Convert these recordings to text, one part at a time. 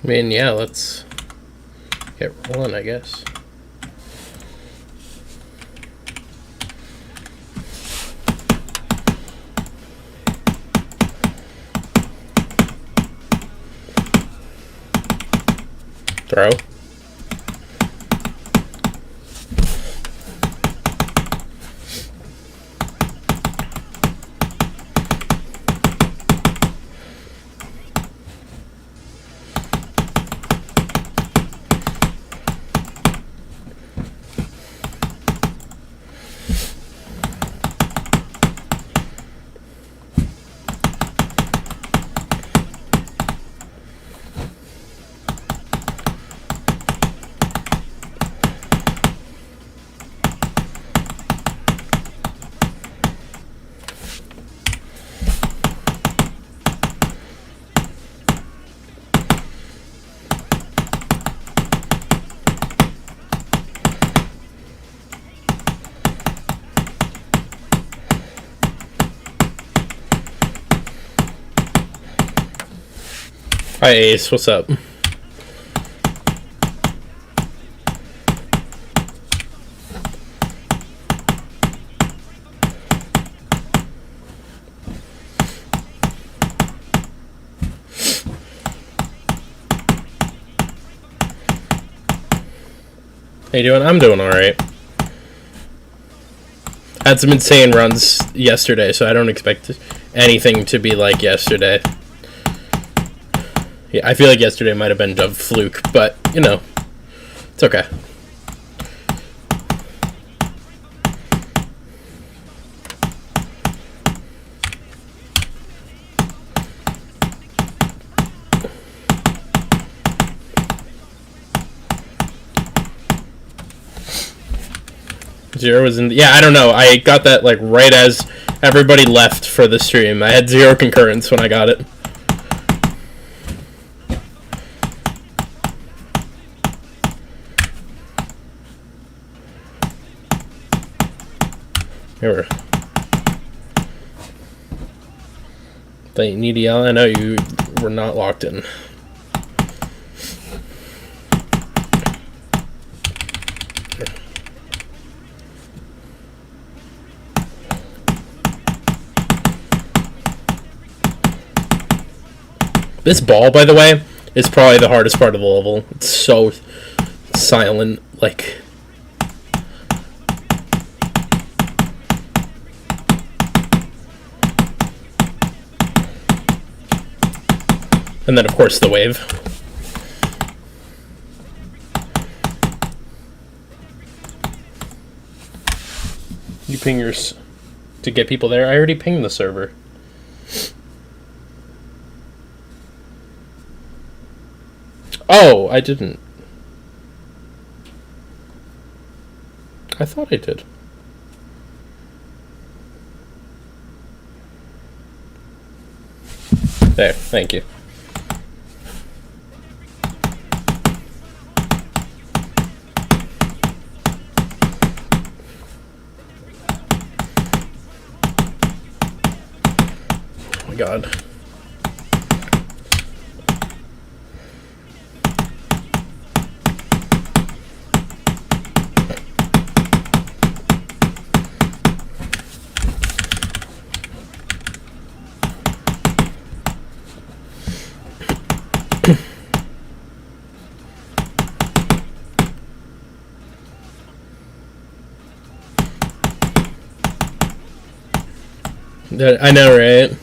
I mean, yeah, let's get rolling, I guess. Throw. Hi Ace, what's up? How you doing? I'm doing alright. Had some insane runs yesterday, so I don't expect anything to be like yesterday. Yeah, I feel like yesterday might have been a fluke, but, you know, it's okay. Zero was in... Yeah, I don't know. I got that, like, right as everybody left for the stream. I had 0 concurrence when I got it. Here they need yell. I know you were not locked in. This ball, by the way, is probably the hardest part of the level. It's so silent, like... And then, of course, the wave. You ping yours to get people there? I already pinged the server. Oh, I didn't. I thought I did. There, thank you. Oh my god. I know, right?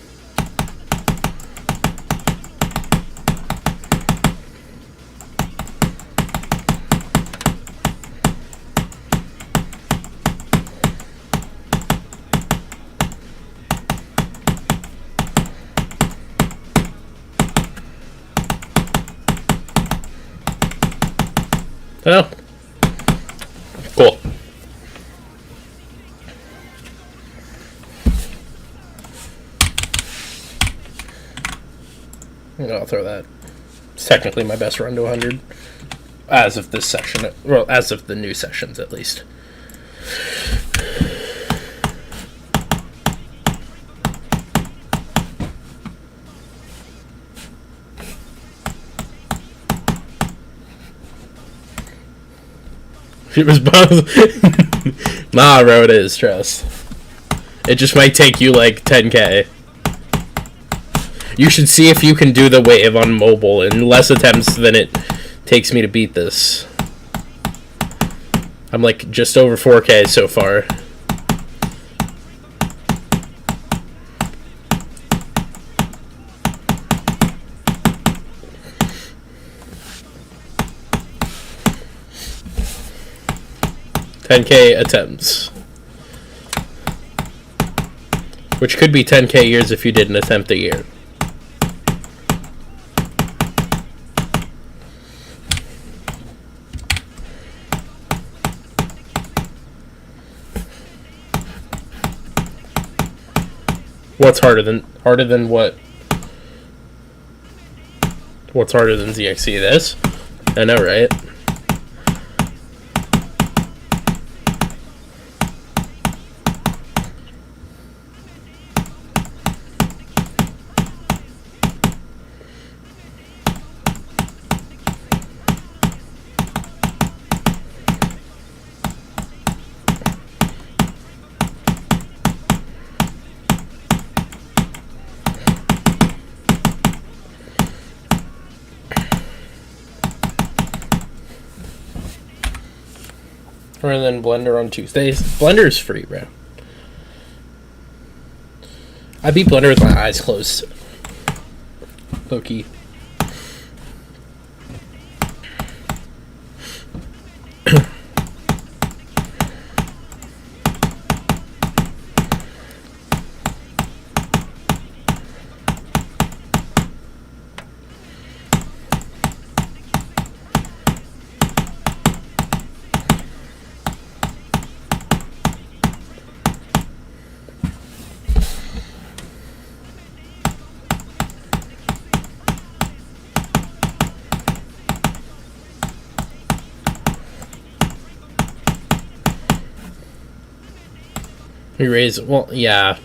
Oh. Cool. I'll throw that. It's technically my best run to 100. As of this session. Well, as of the new sessions, at least. It was both. Nah, bro, it is, trust. It just might take you like 10k. You should see if you can do the wave on mobile in less attempts than it takes me to beat this. I'm like just over 4k so far. $10K attempts. Which could be 10K years if you did an attempt a year. What's harder than what? What's harder than ZXC? This? I know, right? Or then Blender on Tuesdays. Blender is free, bro. I beat Blender with my eyes closed. Low key. Erase. Well, yeah.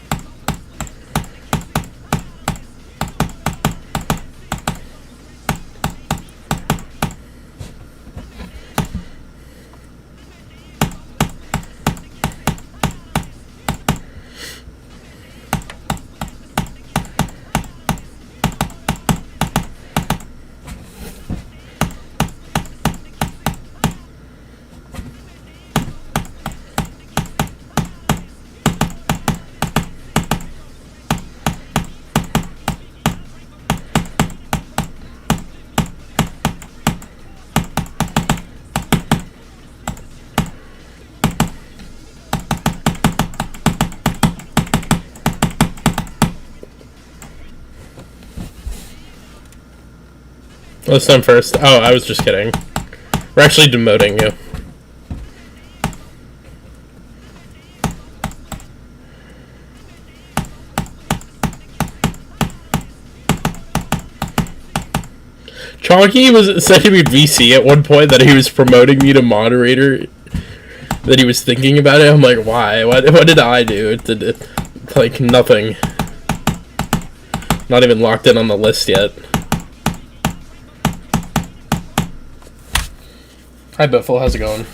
Let's done first. Oh, I was just kidding. We're actually demoting you. Chonky was said to be VC at one point that he was promoting me to moderator. That he was thinking about it. I'm like, why? What did I do? It did like nothing. Not even locked in on the list yet. Hi Biffle, how's it going?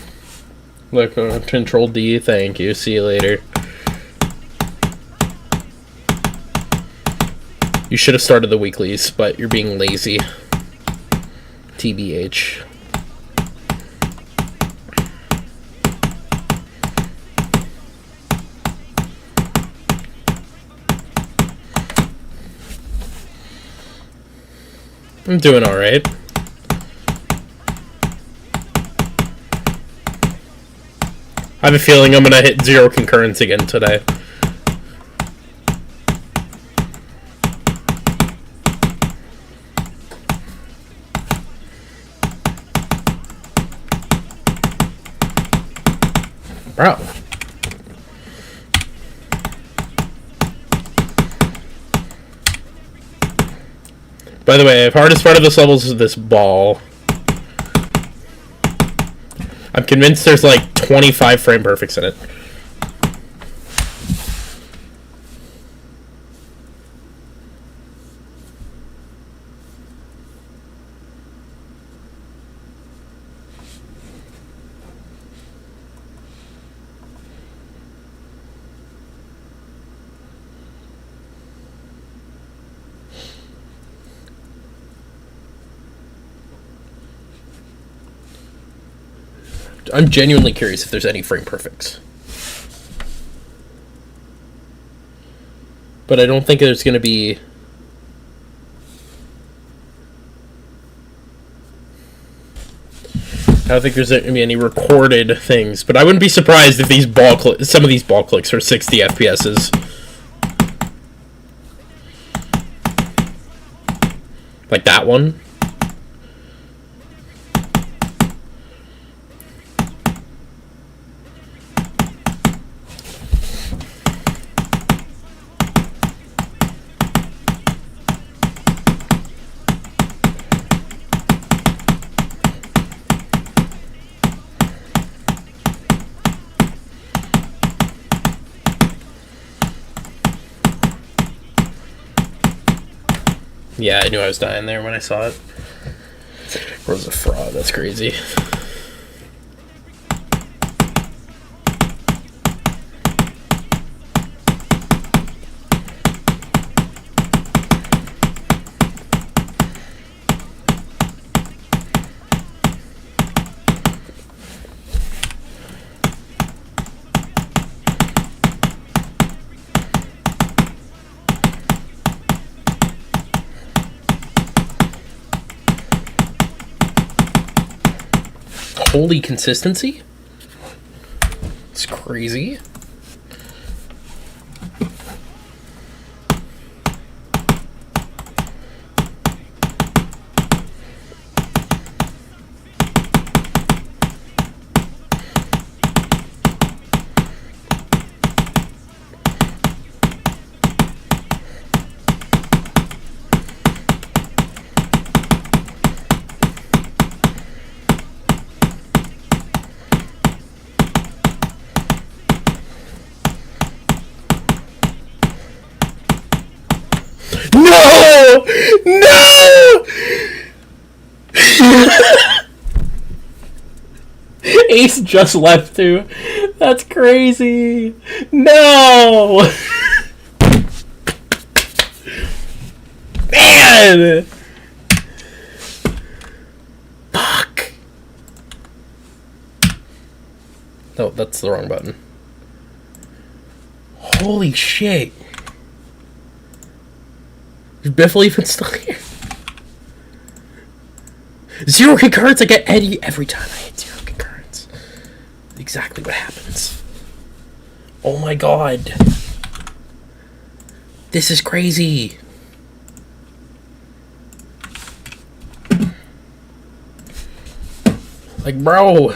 Look, Control D, thank you. See you later. You should have started the weeklies, but you're being lazy. TBH. I'm doing alright. I have a feeling I'm gonna hit 0 concurrence again today. Bro. By the way, the hardest part of this level is this ball. I'm convinced there's like 25 frame perfects in it. I'm genuinely curious if there's any frame perfects. But I don't think there's going to be... I don't think there's going to be any recorded things. But I wouldn't be surprised if these some of these ball clicks are 60 FPSs. Like that one. Yeah, I knew I was dying there when I saw it. Bro's a fraud, that's crazy. Holy consistency? It's crazy. No! No! Ace just left too. That's crazy. No! Man! Fuck. No, that's the wrong button. Holy shit. Is Biffle even still here? 0 concurrence, I get Eddie every time I hit 0 concurrence. Exactly what happens. Oh my god. This is crazy. Like, bro.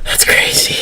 That's crazy.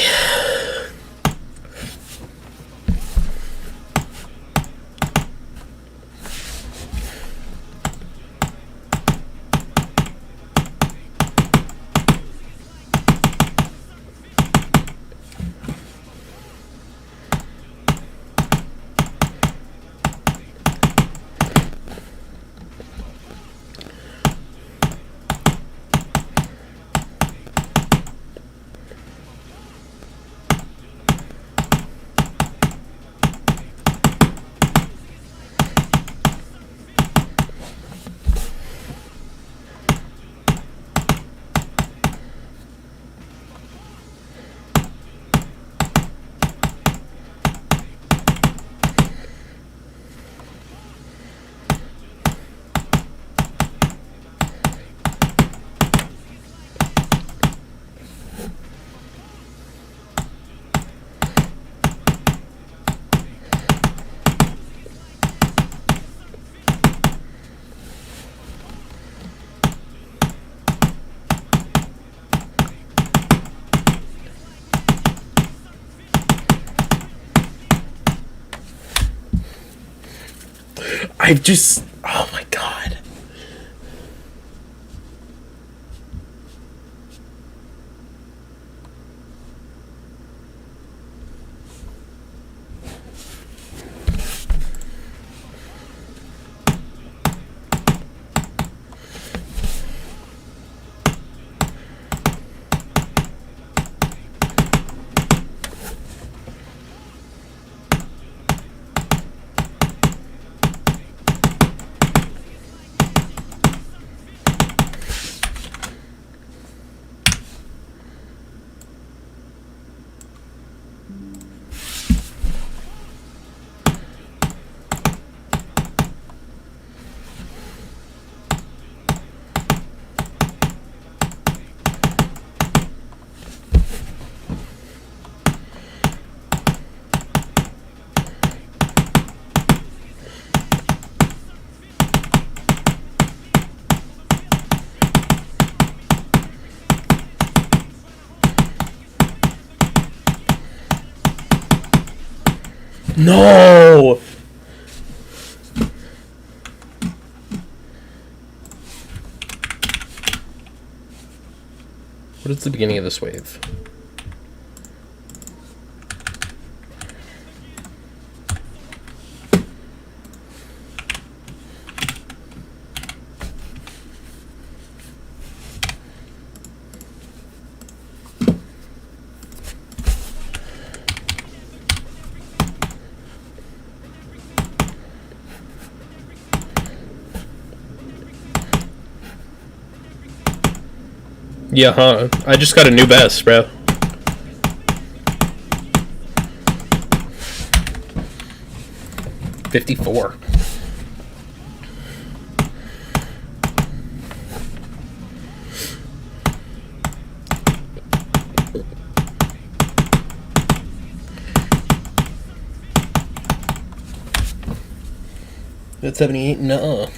I've just... Oh my god. No! What is the beginning of this wave? Yeah, huh? I just got a new best, bro. $54. At 78? No.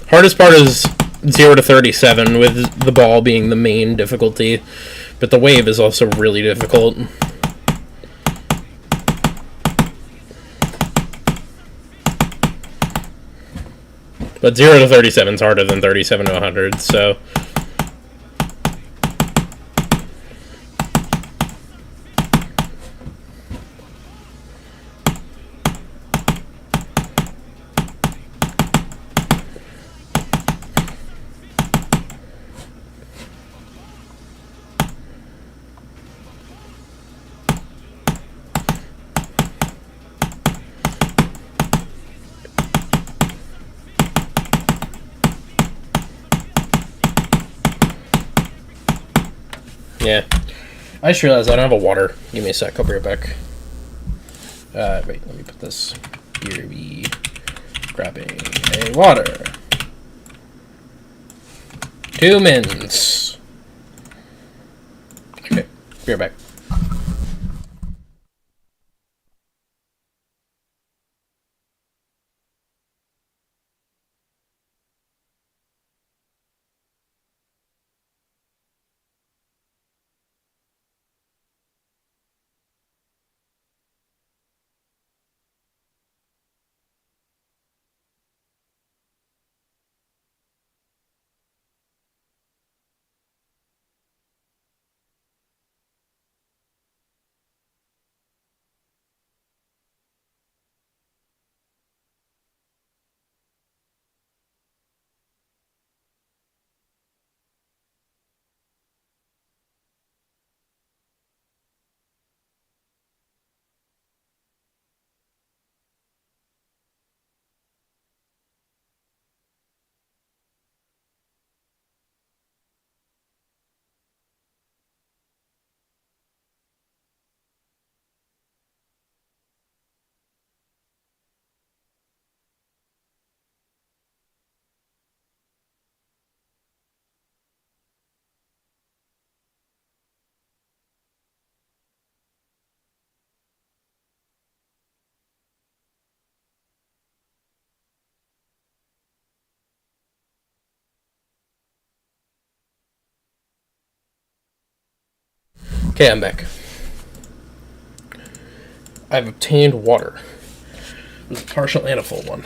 Hardest part is 0 to 37, with the ball being the main difficulty, but the wave is also really difficult. But 0 to 37 is harder than 37 to 100, so... Yeah. I just realized I don't have a water. Give me a sec, I'll be right back. Wait, let me put this. Here we... Grabbing a water. 2 minutes. Okay, be right back. Okay, I'm back. I've obtained water. It was a partial and a full one.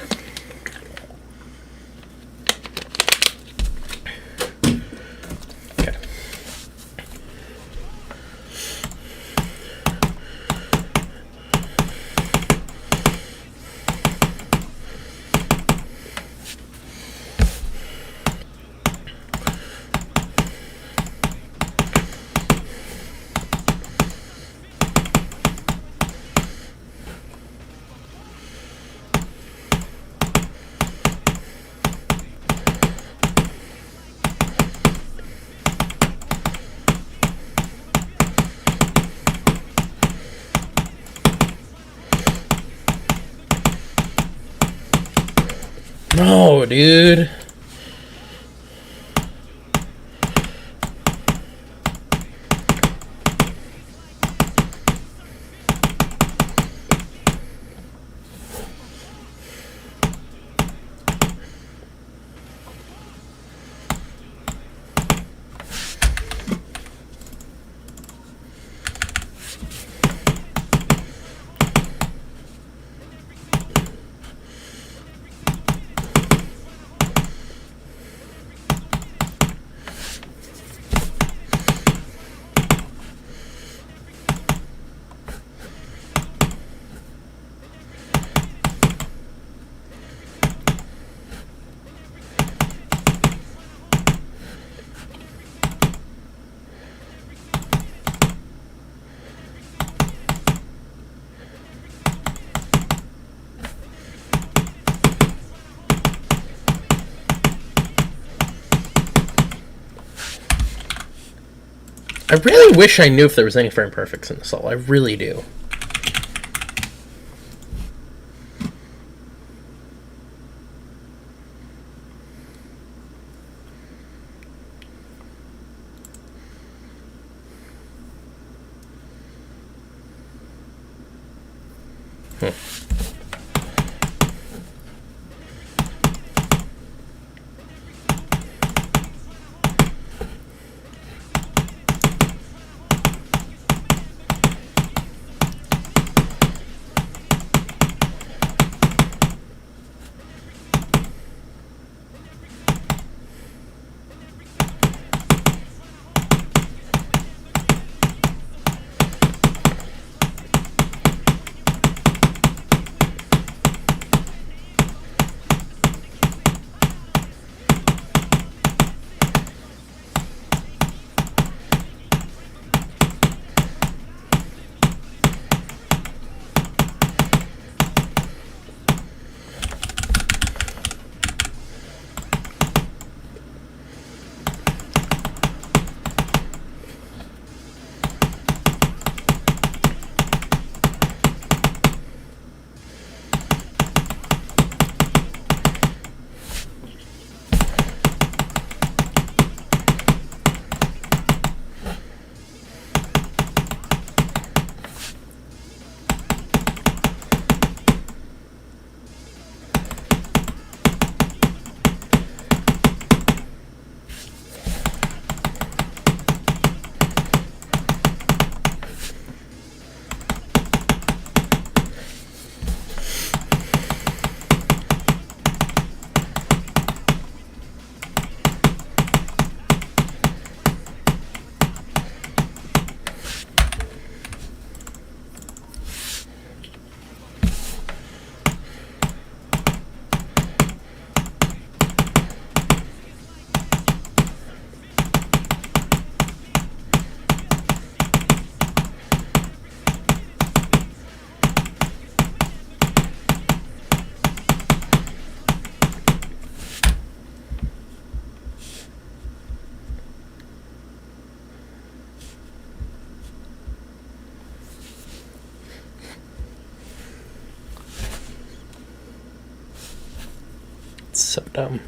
Okay. No, dude. I really wish I knew if there was any frame perfects in this all. I really do. So dumb.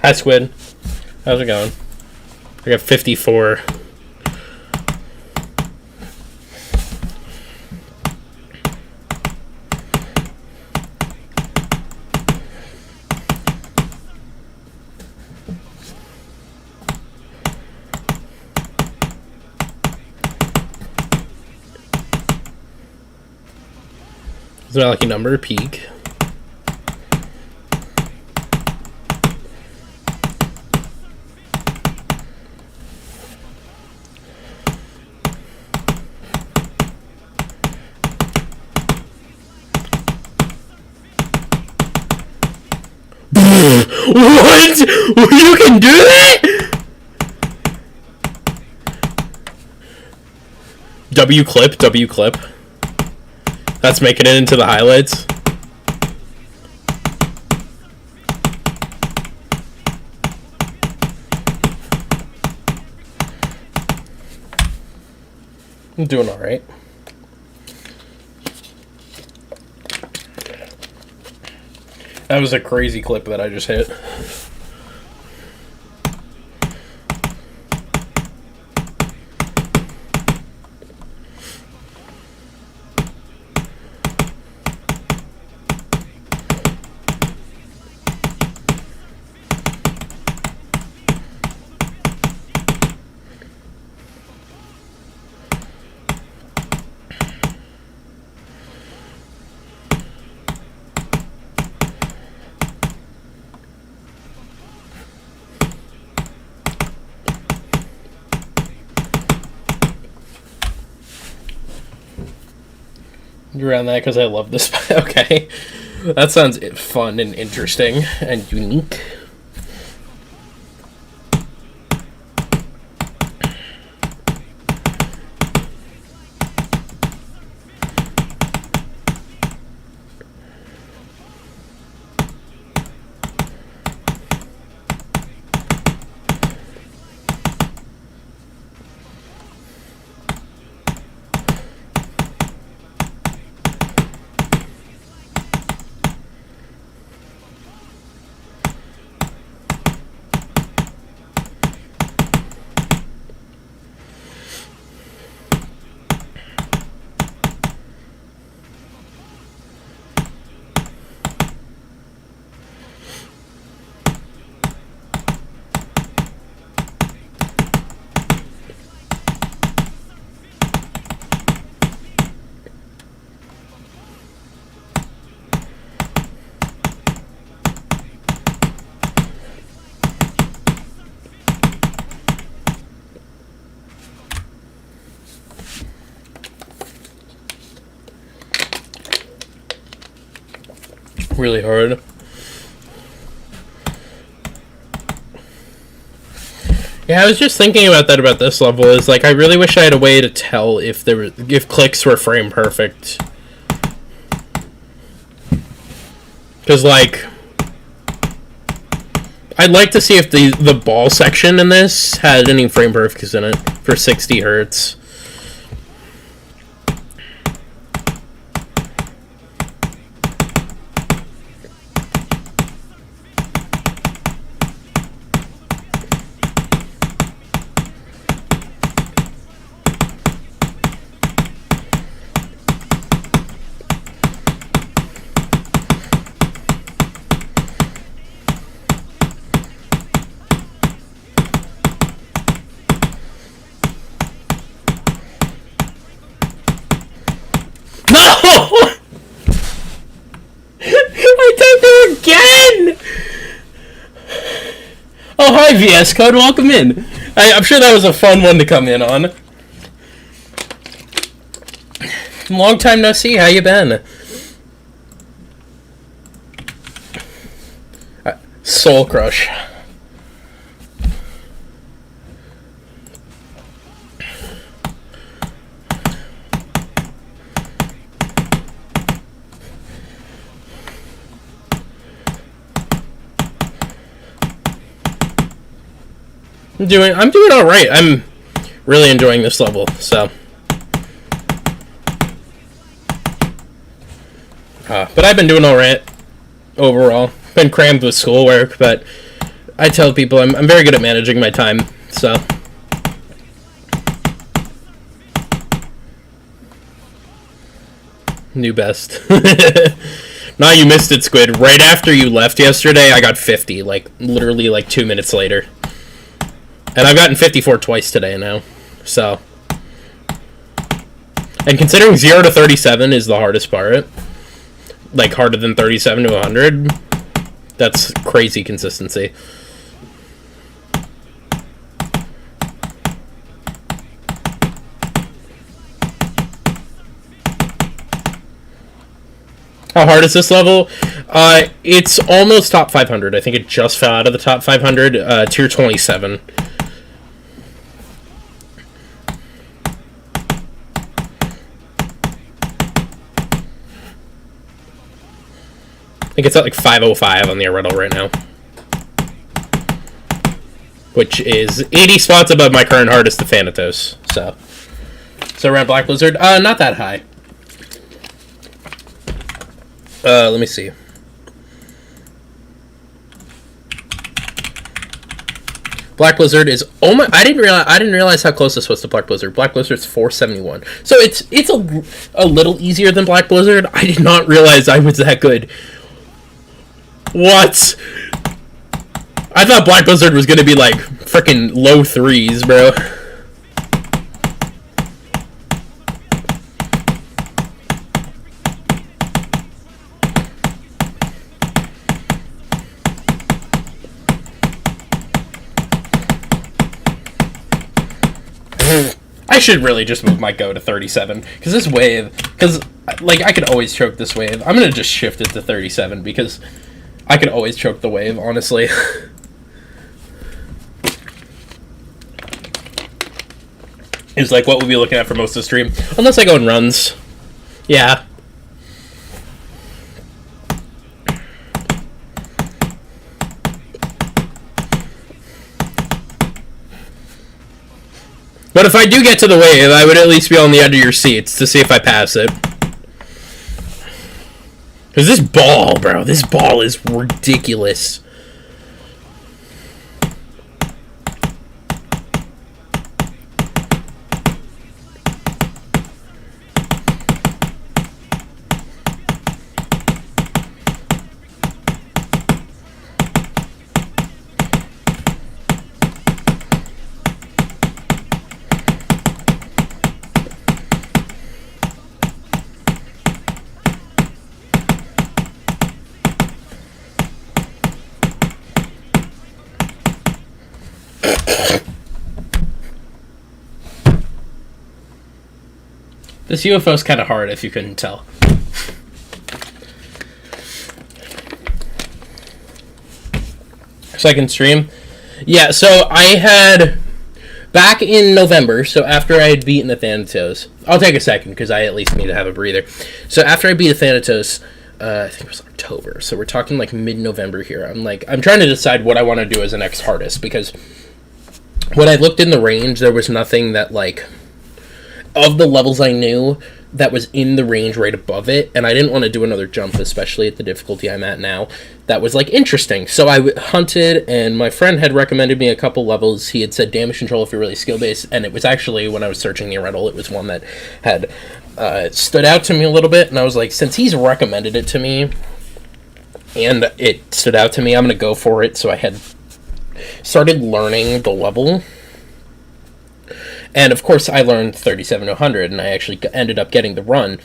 Hi, Squid. How's it going? I got 54. It's my lucky number, peak. What? You can do that? W clip. That's making it into the highlights. I'm doing alright. That was a crazy clip that I just hit. You ran that because I love this. Okay. That sounds fun and interesting and unique. Really hard. Yeah, I was just thinking about that about this level. Is like I really wish I had a way to tell if clicks were frame perfect. Because like I'd like to see if the ball section in this had any frame perfects in it for 60 hertz. Oh, hi, VS Code. Welcome in. I'm sure that was a fun one to come in on. Long time no see. How you been? Soul Crush. I'm doing all right. I'm really enjoying this level, so. But I've been doing all right overall. Been crammed with schoolwork, but I tell people I'm very good at managing my time, so. New best. Nah, you missed it, Squid. Right after you left yesterday, I got 50, like, literally, like, 2 minutes later. And I've gotten 54 twice today now, so. And considering 0 to 37 is the hardest part, like harder than 37 to 100. That's crazy consistency. How hard is this level? It's almost top 500. I think it just fell out of the top 500. Tier 27. I think it's at like 505 on the Riddle right now, which is 80 spots above my current hardest, the Thanatos. So around Black Blizzard, not that high. Let me see. Black Blizzard is I didn't realize how close this was to Black Blizzard. Black Blizzard's 471. So it's a little easier than Black Blizzard. I did not realize I was that good. What? I thought Black Blizzard was gonna be like freaking low 3s, bro. I should really just move my go to 37, because this wave, like, I could always choke this wave. I'm gonna just shift it to 37, because I could always choke the wave, honestly. It's like what we'll be looking at for most of the stream, unless I go in runs. Yeah. But if I do get to the wave, I would at least be on the edge of your seats to see if I pass it. Because this ball, bro, this ball is ridiculous. This UFO's kind of hard, if you couldn't tell. Second stream. Yeah, so I had... Back in November, so after I had beaten the Thanatos... I'll take a second, because I at least need to have a breather. So after I beat the Thanatos, I think it was October, so we're talking like mid-November here. I'm trying to decide what I want to do as the next hardest, because when I looked in the range, there was nothing that, like... Of the levels I knew, that was in the range right above it, and I didn't want to do another jump, especially at the difficulty I'm at now. That was, like, interesting. So I hunted, and my friend had recommended me a couple levels. He had said damage control if you're really skill-based, and it was actually, when I was searching the rental, it was one that had stood out to me a little bit, and I was like, since he's recommended it to me, and it stood out to me, I'm going to go for it. So I had started learning the level. And, of course, I learned 37 to 100, and I actually ended up getting the run.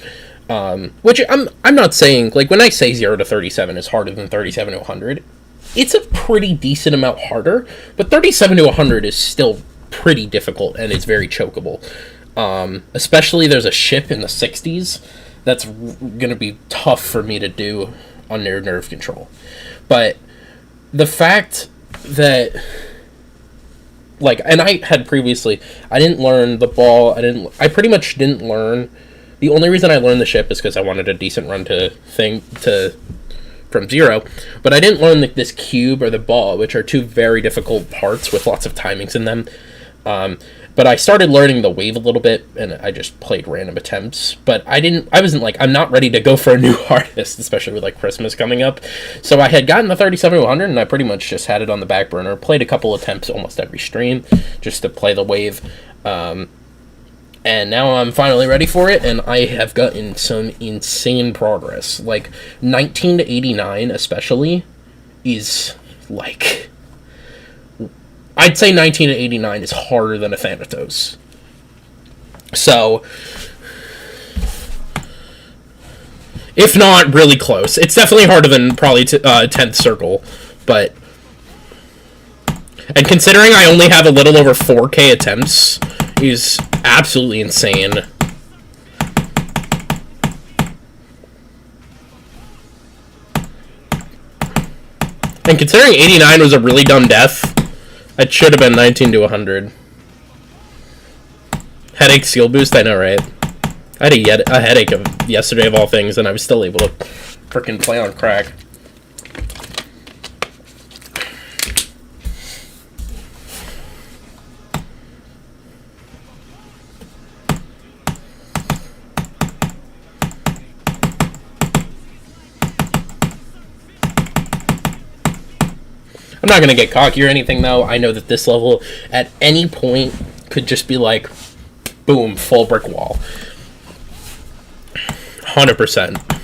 Which, I'm not saying... Like, when I say 0 to 37 is harder than 37 to 100, it's a pretty decent amount harder. But 37 to 100 is still pretty difficult, and it's very chokeable. Especially there's a ship in the 60s that's going to be tough for me to do under nerve control. But the fact that... Like, and I had previously, I didn't learn the ball, I pretty much didn't learn, the only reason I learned the ship is because I wanted a decent run from 0, but I didn't learn this cube or the ball, which are two very difficult parts with lots of timings in them. But I started learning the wave a little bit, and I just played random attempts. But I wasn't like, I'm not ready to go for a new hardest, especially with like Christmas coming up. So I had gotten the 37 to 100, and I pretty much just had it on the back burner. Played a couple attempts almost every stream, just to play the wave. And now I'm finally ready for it, and I have gotten some insane progress. Like, 19 to 89 especially is like... I'd say 19 to 89 is harder than a Thanatos. So, If not, really close. It's definitely harder than probably 10th Circle, but... And considering I only have a little over 4K attempts, is absolutely insane. And considering 89 was a really dumb death, it should have been 19 to 100. Headache seal boost, I know, right? I had a headache of yesterday of all things, and I was still able to frickin' play on crack. I'm not going to get cocky or anything, though. I know that this level, at any point, could just be like, boom, full brick wall. 100%.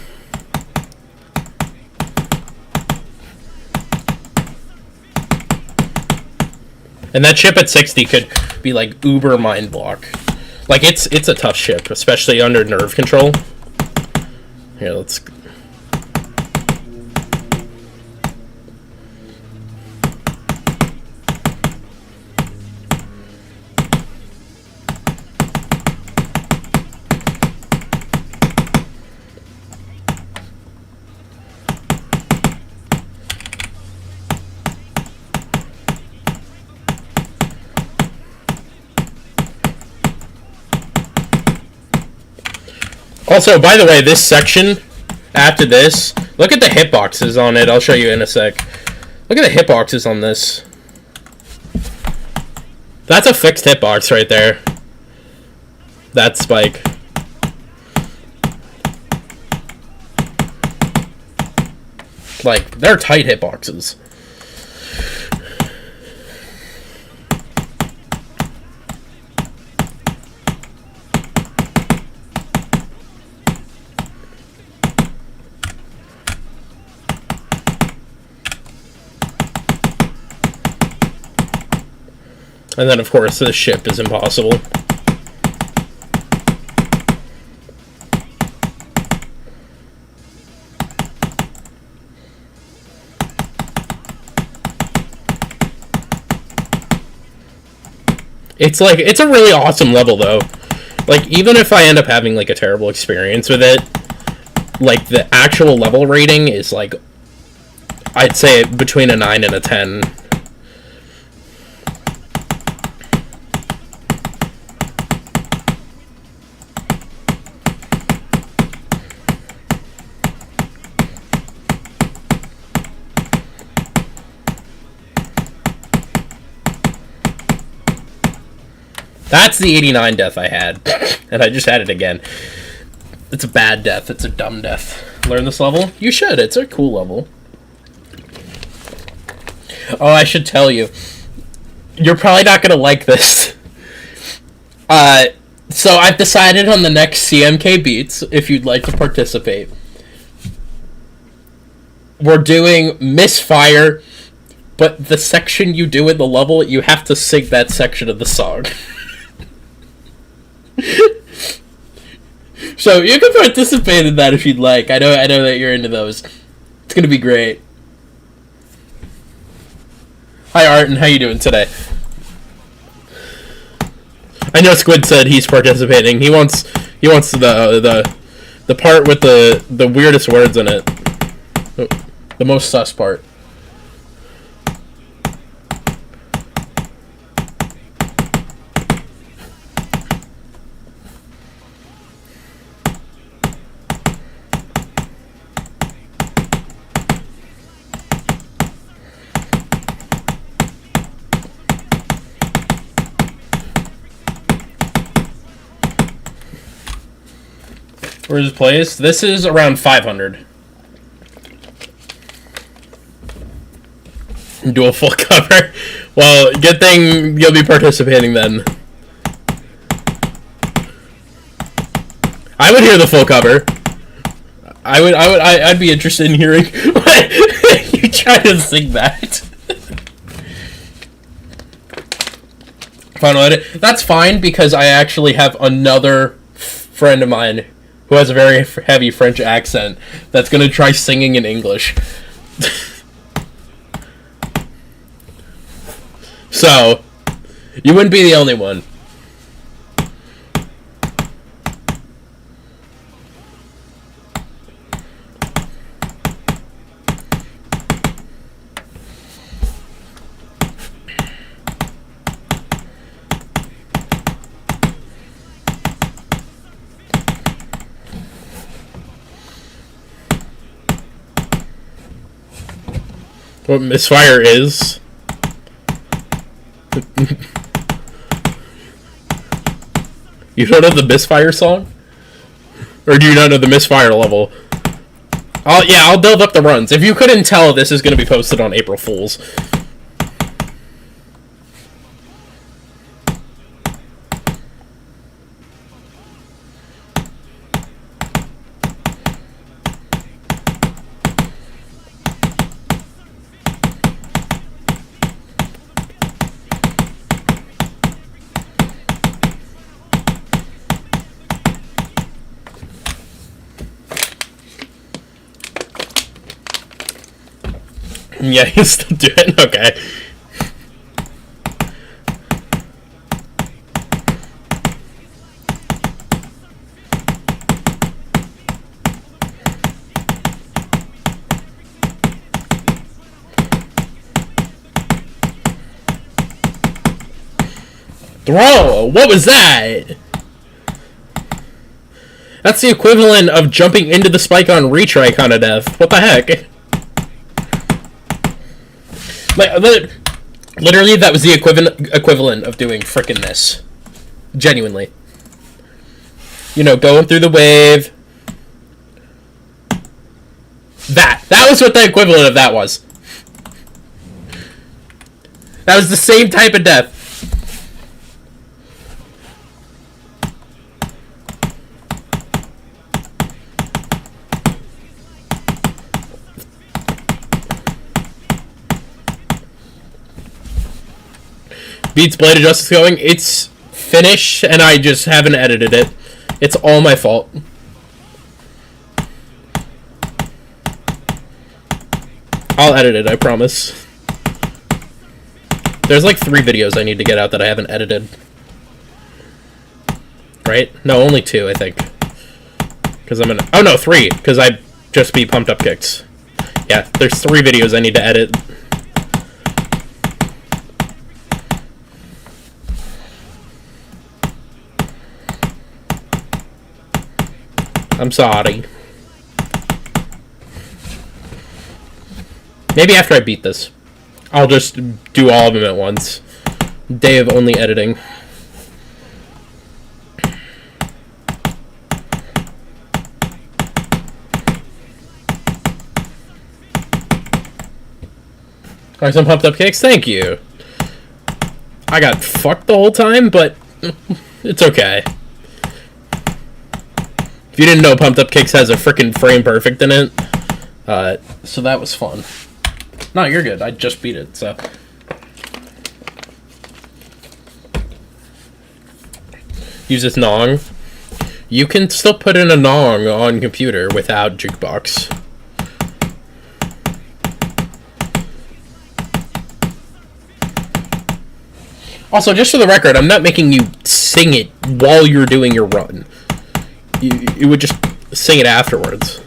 And that ship at 60 could be, like, uber mind block. Like, it's a tough ship, especially under nerve control. Here, let's... Also, by the way, this section, after this, look at the hitboxes on it. I'll show you in a sec. Look at the hitboxes on this. That's a fixed hitbox right there. That spike. Like, they're tight hitboxes. And then, of course, this ship is impossible. It's like, it's a really awesome level, though. Like, even if I end up having, like, a terrible experience with it, like, the actual level rating is, like, I'd say between a 9 and a 10. That's the 89 death I had, and I just had it again. It's a bad death. It's a dumb death. Learn this level? You should. It's a cool level. Oh, I should tell you. You're probably not going to like this. So I've decided on the next CMK Beats, if you'd like to participate. We're doing Misfire, but the section you do in the level, you have to sing that section of the song. So you can participate in that if you'd like. I know that you're into those. It's gonna be great. Hi Arton, how you doing today? I know Squid said he's participating. He wants the part with the weirdest words in it. The most sus part. Where's his place? This is around 500. Do a full cover. Well, good thing you'll be participating then. I would hear the full cover. I'd be interested in hearing you try to sing that. Final edit. That's fine because I actually have another friend of mine who has a very heavy French accent that's gonna try singing in English. So, you wouldn't be the only one. What misfire is? You don't know the misfire song? Or do you not know the misfire level? I'll build up the runs. If you couldn't tell, this is going to be posted on April Fool's. Yeah, you still do it? Okay. Throw! What was that? That's the equivalent of jumping into the spike on retry kind of death. What the heck? Like, literally, that was the equivalent of doing frickin' this. Genuinely. You know, going through the wave. That was what the equivalent of that was. That was the same type of death. Beats Blade of Justice going. It's finished, and I just haven't edited it. It's all my fault. I'll edit it, I promise. There's like 3 videos I need to get out that I haven't edited. Right? No, only 2, I think. Because I'm gonna... Oh, no, 3. Because I just beat Pumped Up Kicks. Yeah, there's 3 videos I need to edit. I'm sorry. Maybe after I beat this, I'll just do all of them at once. Day of only editing. Alright, some Pumped Up Kicks. Thank you. I got fucked the whole time, but it's okay. If you didn't know, Pumped Up Kicks has a frickin' frame perfect in it. So that was fun. No, you're good. I just beat it, so. Use this Nong. You can still put in a Nong on computer without Jukebox. Also, just for the record, I'm not making you sing it while you're doing your run. You would just sing it afterwards.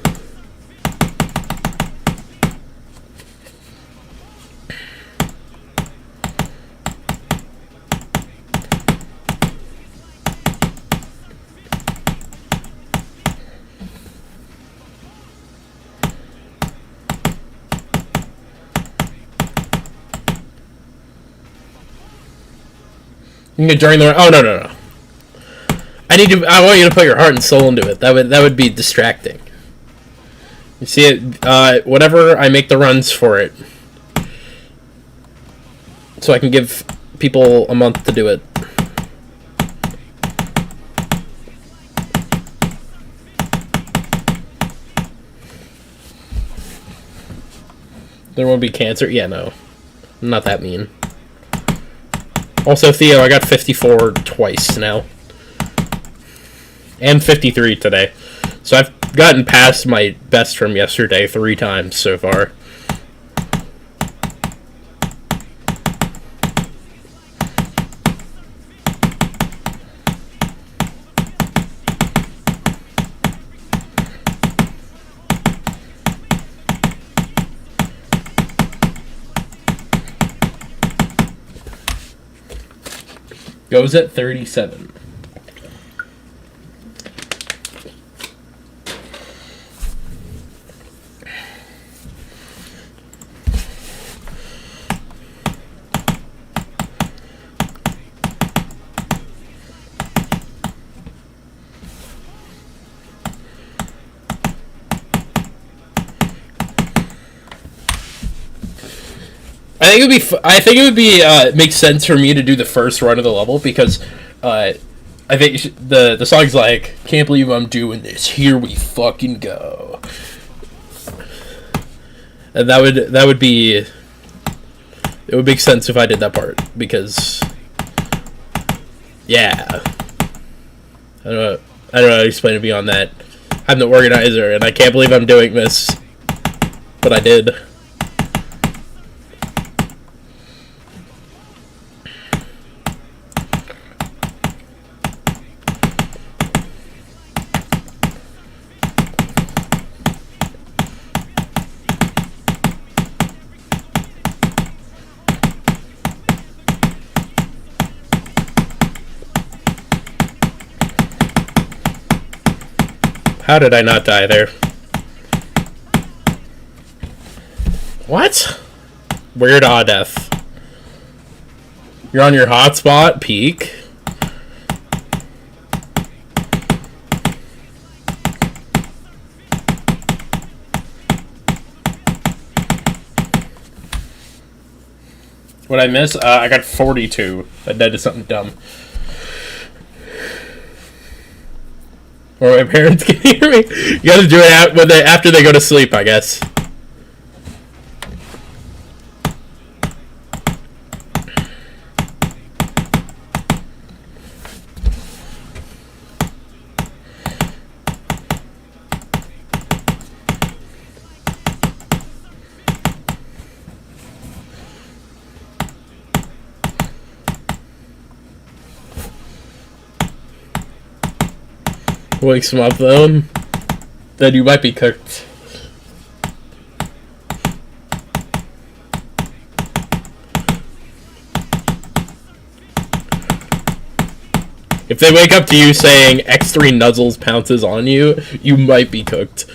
You can during the... Oh, no. I want you to put your heart and soul into it. That would be distracting. You see it, whenever I make the runs for it, so I can give people a month to do it. There won't be cancer? Yeah, no. I'm not that mean. Also, Theo, I got 54 twice now. And 53 today. So I've gotten past my best from yesterday 3 times so far. Goes at 37. I think it would be make sense for me to do the first run of the level because I think the song's like, can't believe I'm doing this. Here we fucking go. And that would be, it would make sense if I did that part because yeah. I don't know how to explain it beyond that. I'm the organizer and I can't believe I'm doing this. But I did. How did I not die there? What? Weird odd F. You're on your hotspot, peak. What'd I miss? I got 42. I died to something dumb. Or my parents can hear me. You gotta do it after they go to sleep, I guess. Wakes him up though, then you might be cooked. If they wake up to you saying X3 Nuzzles pounces on you, you might be cooked.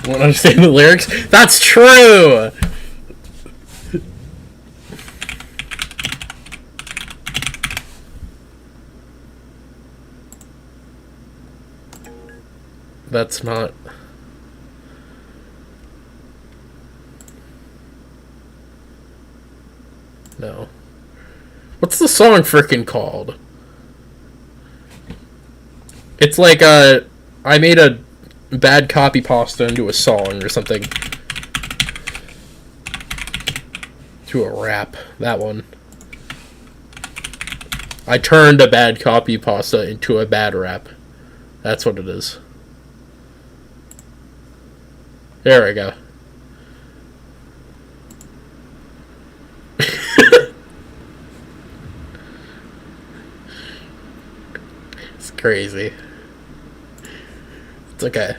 Won't understand the lyrics? That's true! That's not... No. What's the song frickin' called? It's like, I made a bad copy pasta into a song or something. To a rap. That one. I turned a bad copy pasta into a bad rap. That's what it is. There we go. It's crazy. It's okay.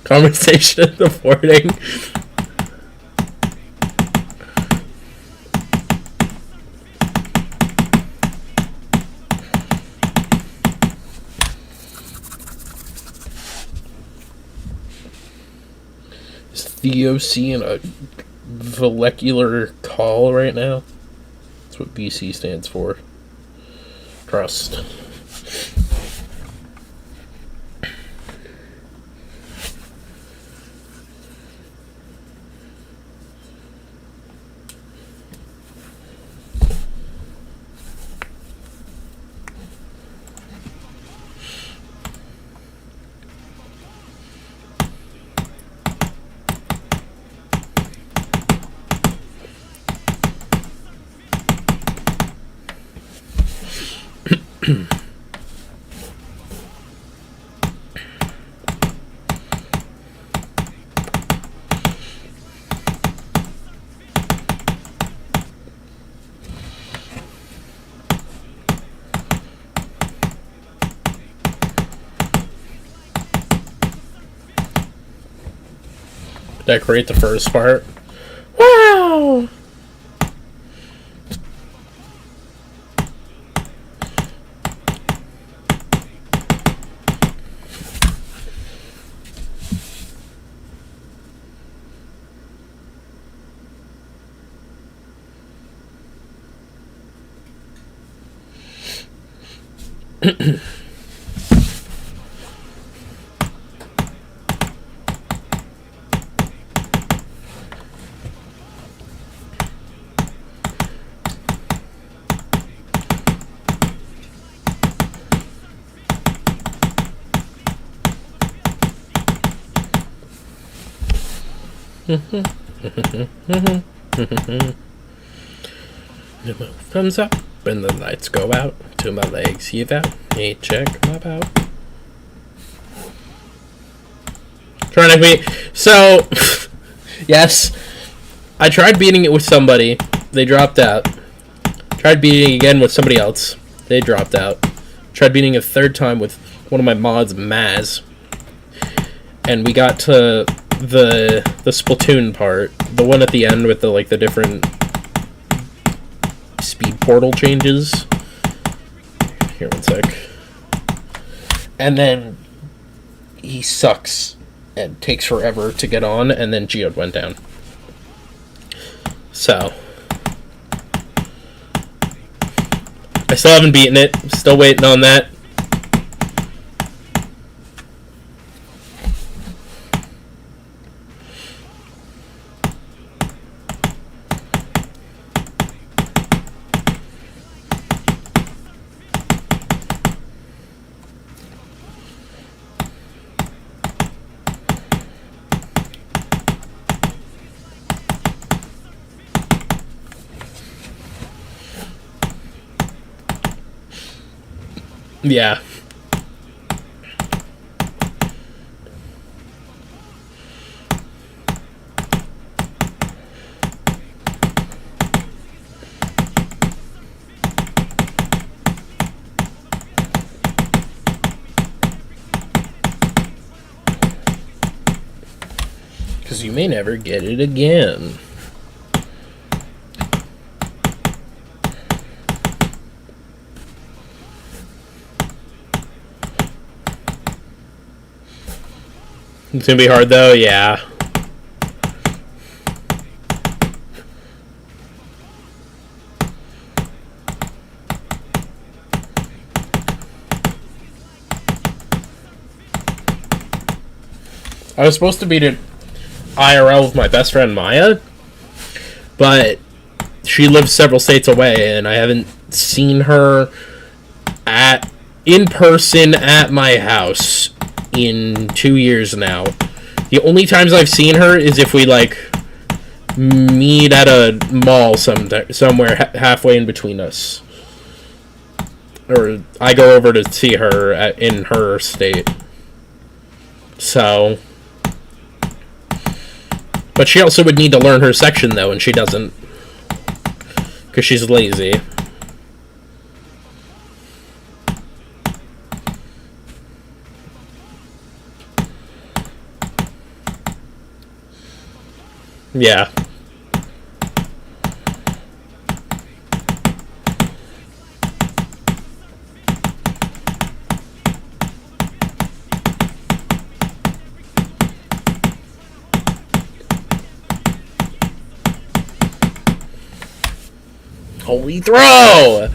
Conversation in the morning. Is Theo seeing a molecular call right now? That's what BC stands for. Trust. Decorate the first part. Wow! The move comes up and the lights go out. To my legs heave out. Hey, check my out. Trying to beat. So, yes, I tried beating it with somebody. They dropped out. Tried beating again with somebody else. They dropped out. Tried beating a third time with one of my mods, Maz. And we got to the Splatoon part, the one at the end with the different speed portal changes. Here, one sec. And then he sucks and takes forever to get on, and then Geode went down. So I still haven't beaten it. Still waiting on that. Yeah. Because you may never get it again. It's gonna be hard though, yeah. I was supposed to beat it IRL with my best friend Maya, but she lives several states away and I haven't seen her in person at my house in 2 years now. The only times I've seen her is if we meet at a mall somewhere halfway in between us, or I go over to see her in her state. So, but she also would need to learn her section though, and she doesn't, because she's lazy. Yeah. Holy throw!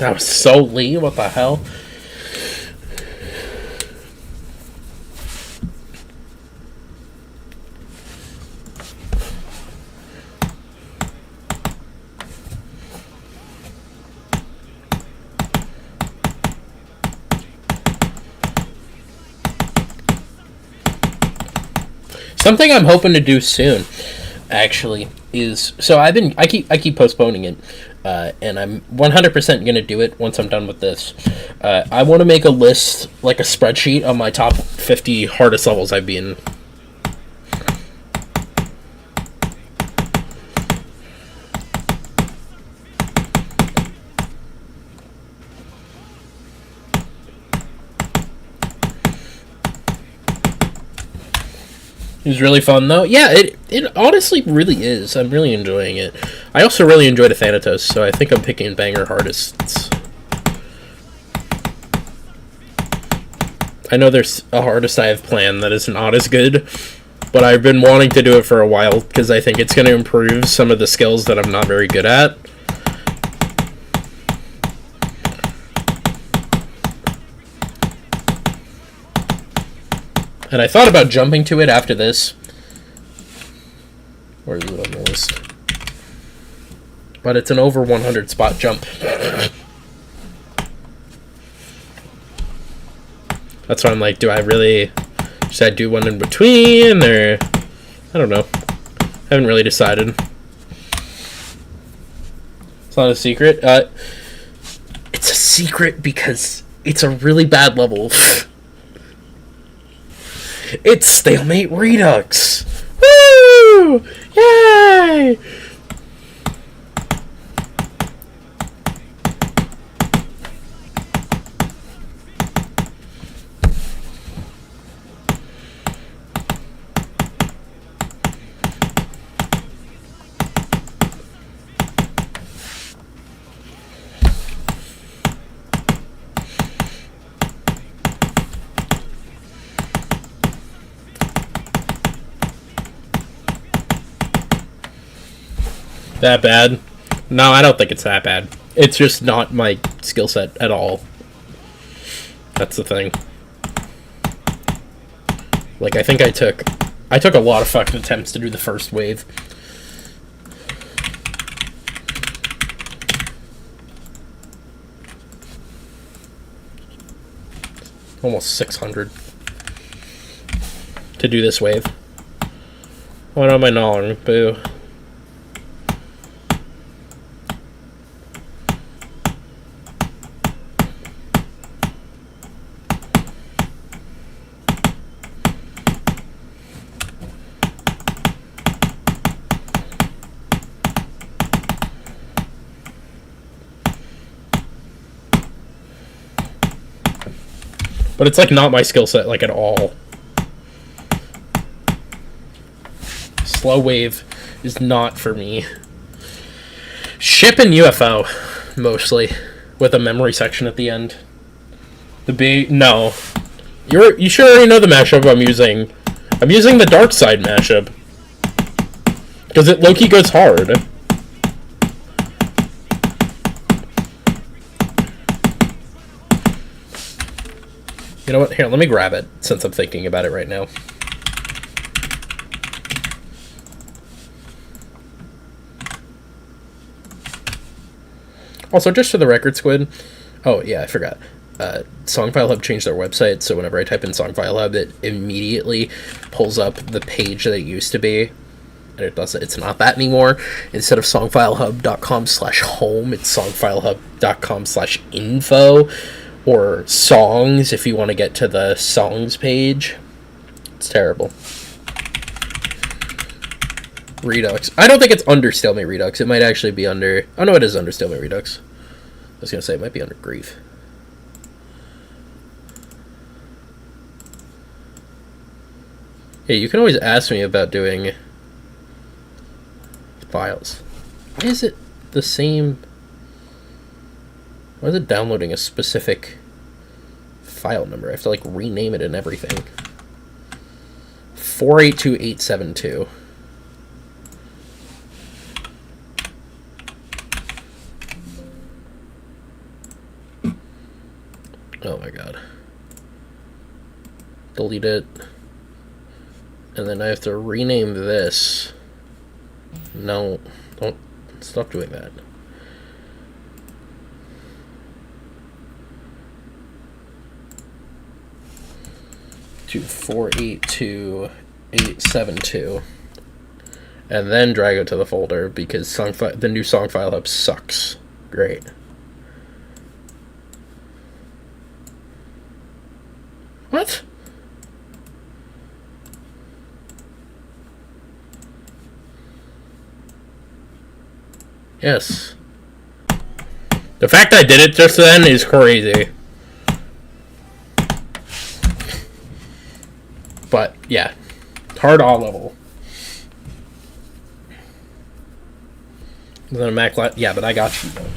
That was so late. What the hell? Something I'm hoping to do soon, actually, is I keep postponing it, and I'm 100% gonna do it once I'm done with this. I want to make a list, like a spreadsheet, of my top 50 hardest levels I've been. It was really fun, though. Yeah, it honestly really is. I'm really enjoying it. I also really enjoyed a Thanatos, so I think I'm picking banger hardests. I know there's a hardest I have planned that is not as good, but I've been wanting to do it for a while because I think it's going to improve some of the skills that I'm not very good at. And I thought about jumping to it after this. Where is it on the list? But it's an over 100 spot jump. That's why I'm like, should I do one in between, or I don't know. I haven't really decided. It's not a secret. It's a secret because it's a really bad level. It's Stalemate Redux! Woo! Yay! That bad? No, I don't think it's that bad. It's just not my skill set at all. That's the thing. Like, I think I took a lot of fucking attempts to do the first wave. Almost 600 to do this wave. Oh no, my gnawing. Boo. But it's like not my skill set, like, at all. Slow wave is not for me. Ship and UFO, mostly, with a memory section at the end. No. You should already know the mashup I'm using. I'm using the Dark Side mashup. Because it low-key goes hard. You know what? Here, let me grab it, since I'm thinking about it right now. Also, just for the record, Squid. Oh, yeah, I forgot. Songfile Hub changed their website, so whenever I type in Songfile Hub, it immediately pulls up the page that it used to be. And it's not that anymore. Instead of songfilehub.com/home, it's songfilehub.com/info. Or songs, if you want to get to the songs page. It's terrible. Redux. I don't think it's under Stalemate Redux. It might actually be under... Oh, no, it is under Stalemate Redux. I was going to say, it might be under Grief. Hey, you can always ask me about doing files. Why is it the same... Why is it downloading a specific file number? I have to, like, rename it and everything. 482872. Oh my god. Delete it. And then I have to rename this. No, don't stop doing that. To 482872. And then drag it to the folder because the new song file hub sucks. Great. What? Yes. The fact I did it just then is crazy. But, yeah. Hard all level. Then a Mac yeah, but I got you, though.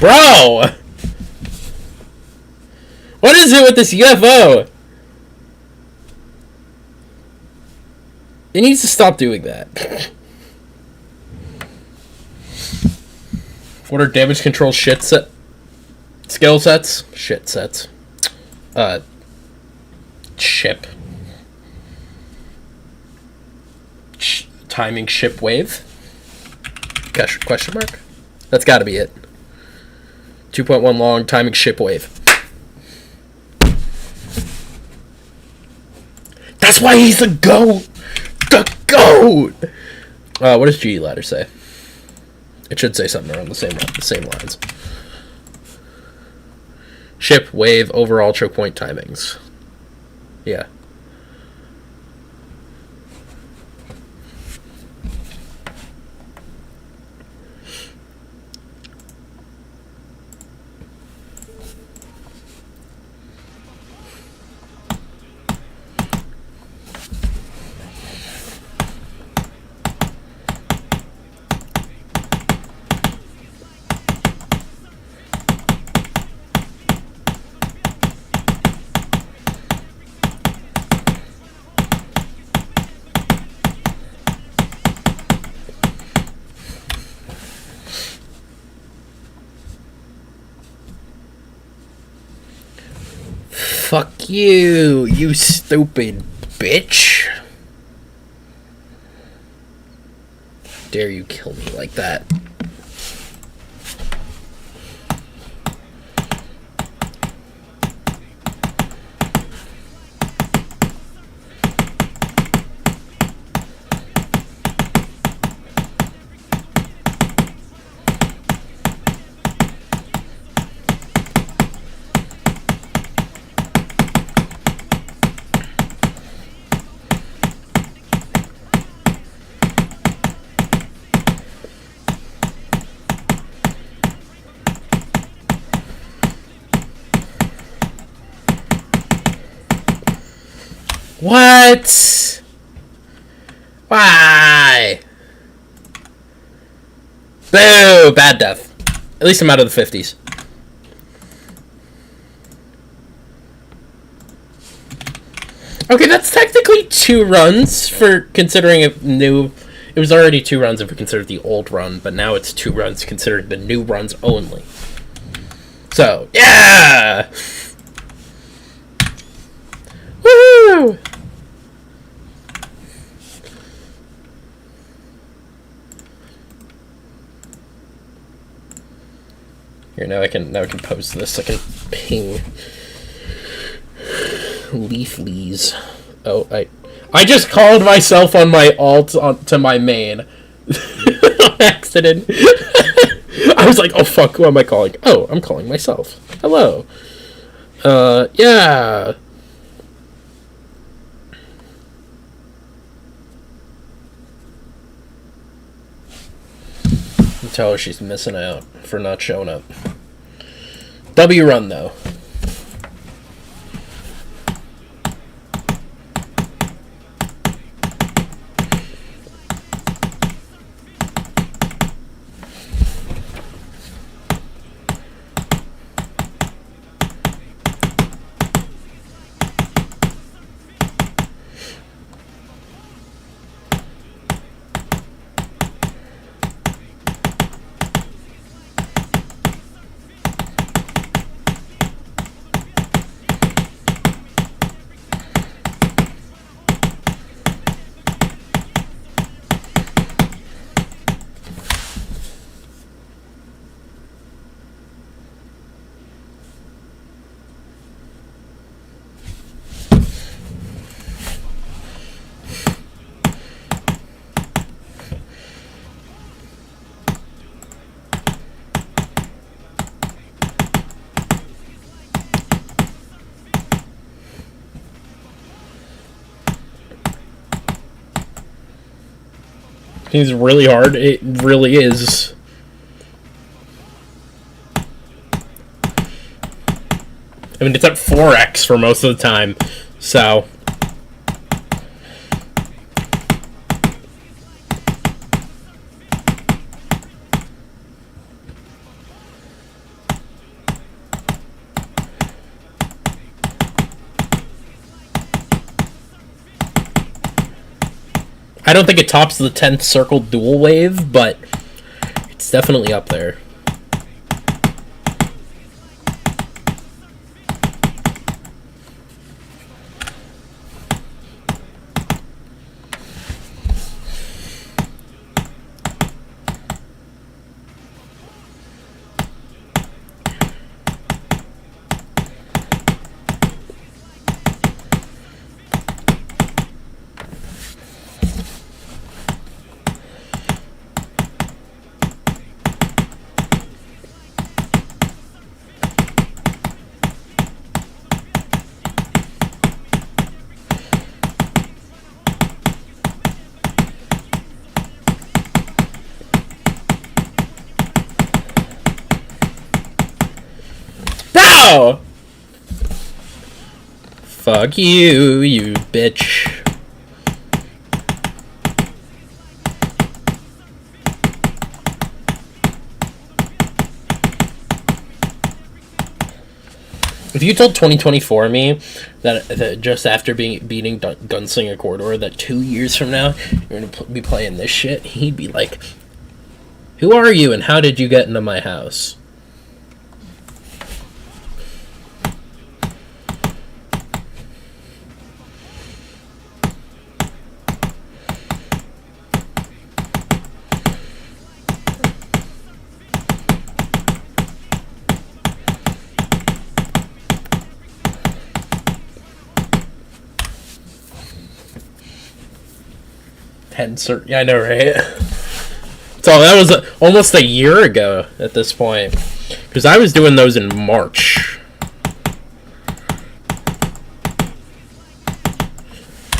Bro! What is it with this UFO? It needs to stop doing that. What are damage control skill sets? Shit sets. Ship. Timing ship wave? Question mark? That's gotta be it. 2.1 long timing ship wave. That's why he's the GOAT! The GOAT! What does GE ladder say? It should say something around the same lines. Ship, wave, overall choke point timings. Yeah. Fuck you, you stupid bitch. Dare you kill me like that? What? Why? Boo! Bad death. At least I'm out of the 50s. Okay, that's technically 2 runs for considering it new. It was already 2 runs if we considered the old run, but now it's 2 runs considered the new runs only. So, yeah! Woo! Here, now I can post this. I can ping Leaflies. Oh, I just called myself on my alt to my main. On accident. I was like, oh fuck, who am I calling? Oh, I'm calling myself. Hello. Yeah. Tell her she's missing out for not showing up. W run though. It's really hard. It really is. I mean, it's at 4x for most of the time, so... I don't think it tops the 10th circle dual wave, but it's definitely up there. Fuck you, you bitch. If you told 2024 me that just after beating Gunslinger Corridor that 2 years from now you're gonna be playing this shit, he'd be like, "Who are you and how did you get into my house?" Yeah, I know, right? So that was almost a year ago at this point, because I was doing those in March.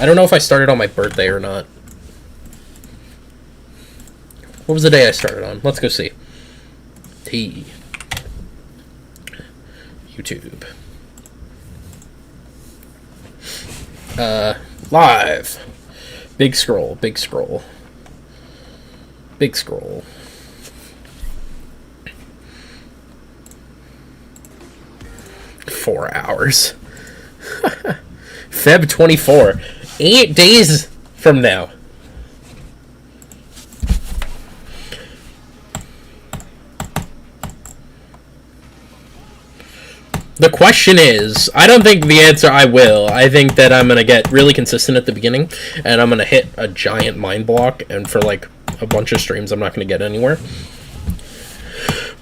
I don't know if I started on my birthday or not. What was the day I started on? Let's go see. YouTube. Live. Big scroll, big scroll. Big scroll. Four hours. Feb 24. 8 days from now. The question is, I don't think the answer I will. I think that I'm going to get really consistent at the beginning, and I'm going to hit a giant mind block, and for like a bunch of streams, I'm not going to get anywhere.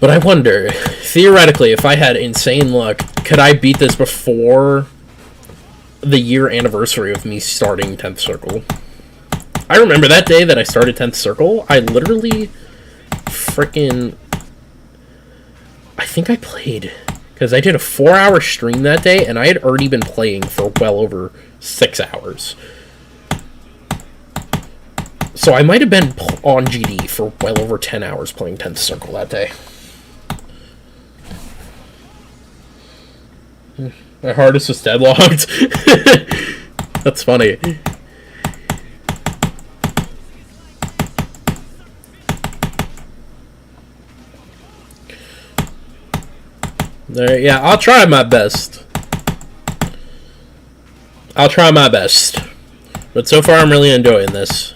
But I wonder, theoretically, if I had insane luck, could I beat this before the year anniversary of me starting 10th Circle. I remember that day that I started 10th Circle, I literally freaking... I think I played... Because I did a 4-hour stream that day, and I had already been playing for well over 6 hours. So I might have been on GD for well over 10 hours playing 10th Circle that day. My hardest was deadlocked. That's funny. There, yeah, I'll try my best. I'll try my best. But so far, I'm really enjoying this.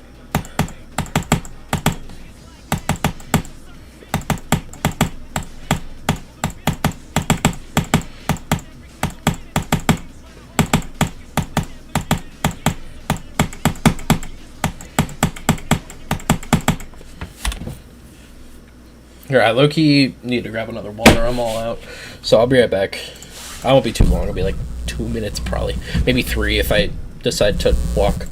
Here, I low-key need to grab another water. I'm all out. So I'll be right back. I won't be too long. It'll be like 2 minutes probably. Maybe 3 if I decide to walk.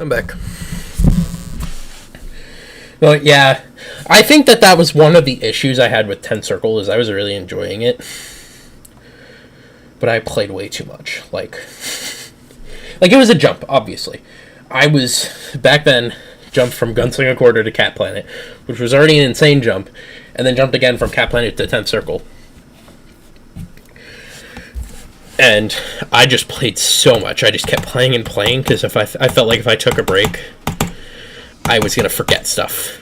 I'm back. Well, yeah. I think that was one of the issues I had with 10th Circle, is I was really enjoying it. But I played way too much. Like, it was a jump, obviously. I was, back then, jumped from Gunslinger Quarter to Cat Planet, which was already an insane jump, and then jumped again from Cat Planet to 10th Circle. And I just played so much. I just kept playing and playing, because I felt like if I took a break, I was going to forget stuff.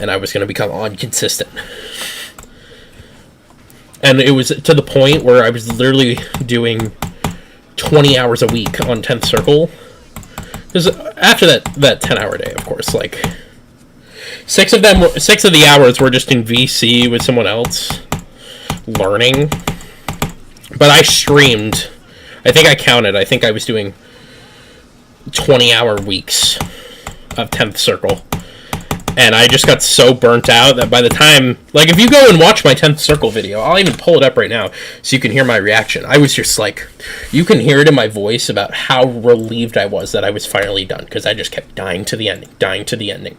And I was going to become inconsistent. And it was to the point where I was literally doing 20 hours a week on 10th Circle. Because after that 10-hour day, of course, like, 6 of the hours were just in VC with someone else, learning. But I streamed. I think I counted. I think I was doing 20-hour weeks of 10th Circle. And I just got so burnt out that by the time... Like, if you go and watch my 10th Circle video, I'll even pull it up right now so you can hear my reaction. I was just like... You can hear it in my voice about how relieved I was that I was finally done. Because I just kept dying to the ending.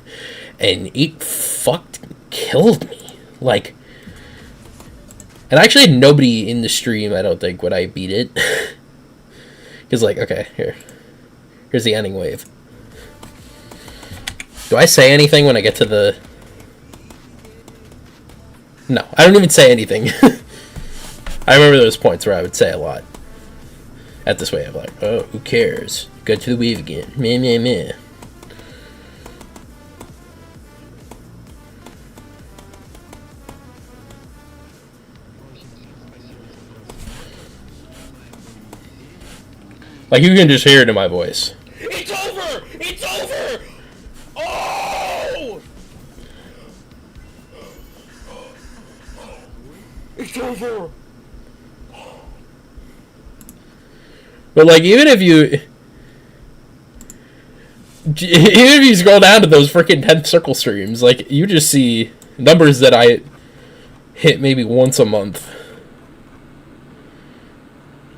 And it fucking killed me. Like... And I actually had nobody in the stream, I don't think, when I beat it. Because, like, okay, here's the ending wave. Do I say anything when I get to the... No, I don't even say anything. I remember those points where I would say a lot. At this wave, like, oh, who cares? Go to the wave again. Meh, meh, meh. Like, you can just hear it in my voice. It's over! It's over! Oh! It's over! But, like, even if you... even if you scroll down to those freaking 10th circle streams, like, you just see numbers that I hit maybe once a month.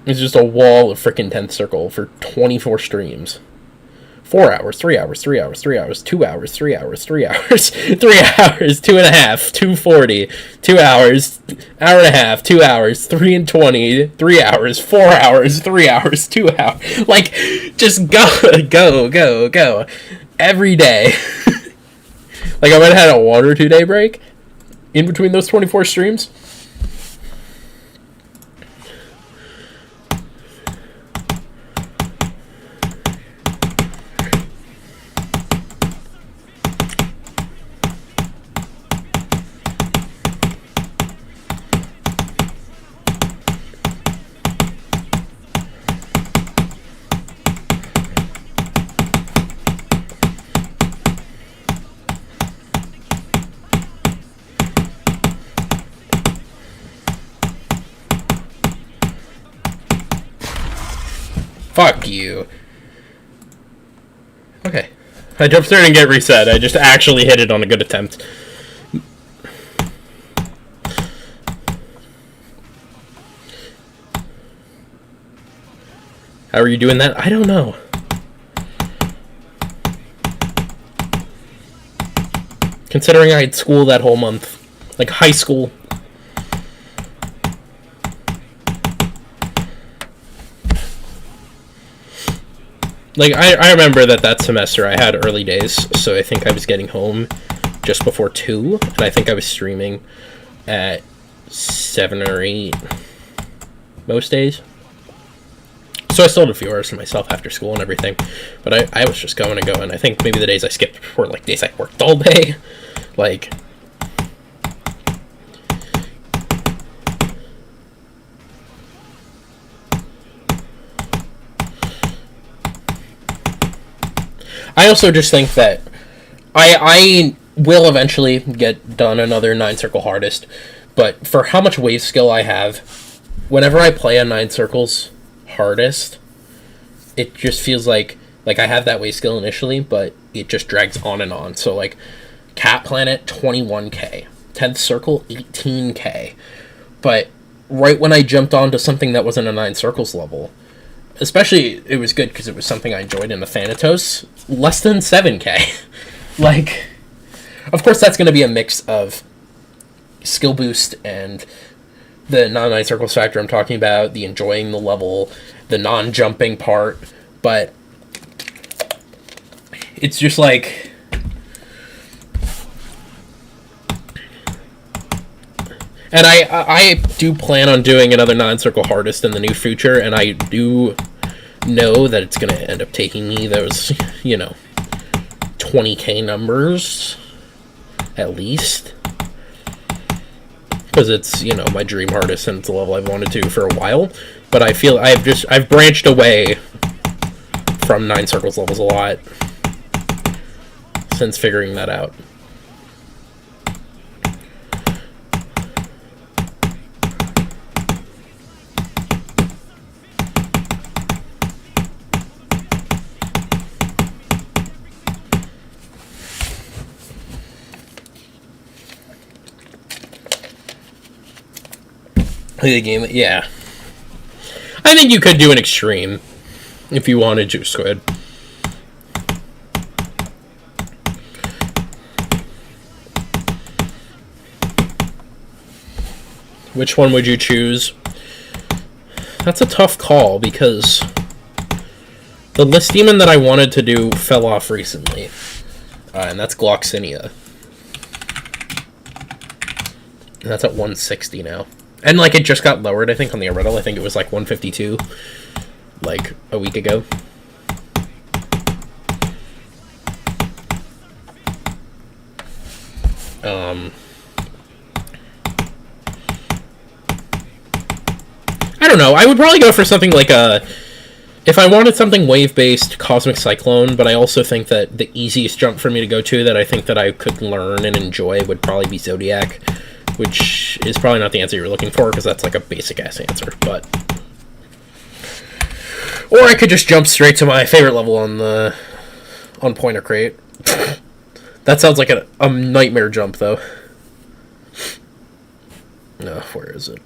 It's just a wall of freaking 10th circle for 24 streams. 4 hours, 3 hours, 3 hours, 3 hours, 2 hours, 3 hours, 3 hours, 3 hours, 2.5, 2:40, 2 hours, hour and a half, 2 hours, 3:20, 3 hours, 4 hours, 3 hours, 2 hours. Like, just go. Every day. Like, I might have had a 1 or 2 day break in between those 24 streams. Fuck you. Okay. I jumped through and get reset. I just actually hit it on a good attempt. How are you doing that? I don't know. Considering I had school that whole month. Like, high school. Like, I remember that semester I had early days, so I think I was getting home just before 2, and I think I was streaming at 7 or 8 most days. So I still had a few hours to myself after school and everything, but I was just going and going. I think maybe the days I skipped were, like, days I worked all day. Like... I also just think that I will eventually get done another 9-circle hardest, but for how much wave skill I have, whenever I play a 9 circles hardest, it just feels like I have that wave skill initially, but it just drags on and on. So, like, Cat Planet, 21k. 10th circle, 18k. But right when I jumped onto something that wasn't a 9 circles level... Especially, it was good because it was something I enjoyed in the Thanatos. Less than 7k. Like, of course that's going to be a mix of skill boost and the non-9 circles factor I'm talking about, the enjoying the level, the non-jumping part, but it's just like... And I do plan on doing another 9-circle hardest in the near future, and I do know that it's going to end up taking me those, 20k numbers, at least. Because it's, my dream hardest, and it's a level I've wanted to for a while. But I feel I've branched away from 9 circles levels a lot since figuring that out. The game, yeah. I think you could do an extreme if you wanted to, Squid. Which one would you choose? That's a tough call because the list demon that I wanted to do fell off recently, and that's Gloxinia. And that's at 160 now. And, like, it just got lowered, I think, on the Ariddle. I think it was, like, 152, like, a week ago. I don't know. I would probably go for something like a... If I wanted something wave-based, Cosmic Cyclone, but I also think that the easiest jump for me to go to that I think that I could learn and enjoy would probably be Zodiac, which is probably not the answer you're looking for, because that's like a basic-ass answer, but... Or I could just jump straight to my favorite level on the on Pointer Crate. That sounds like a nightmare jump, though. No, where is it?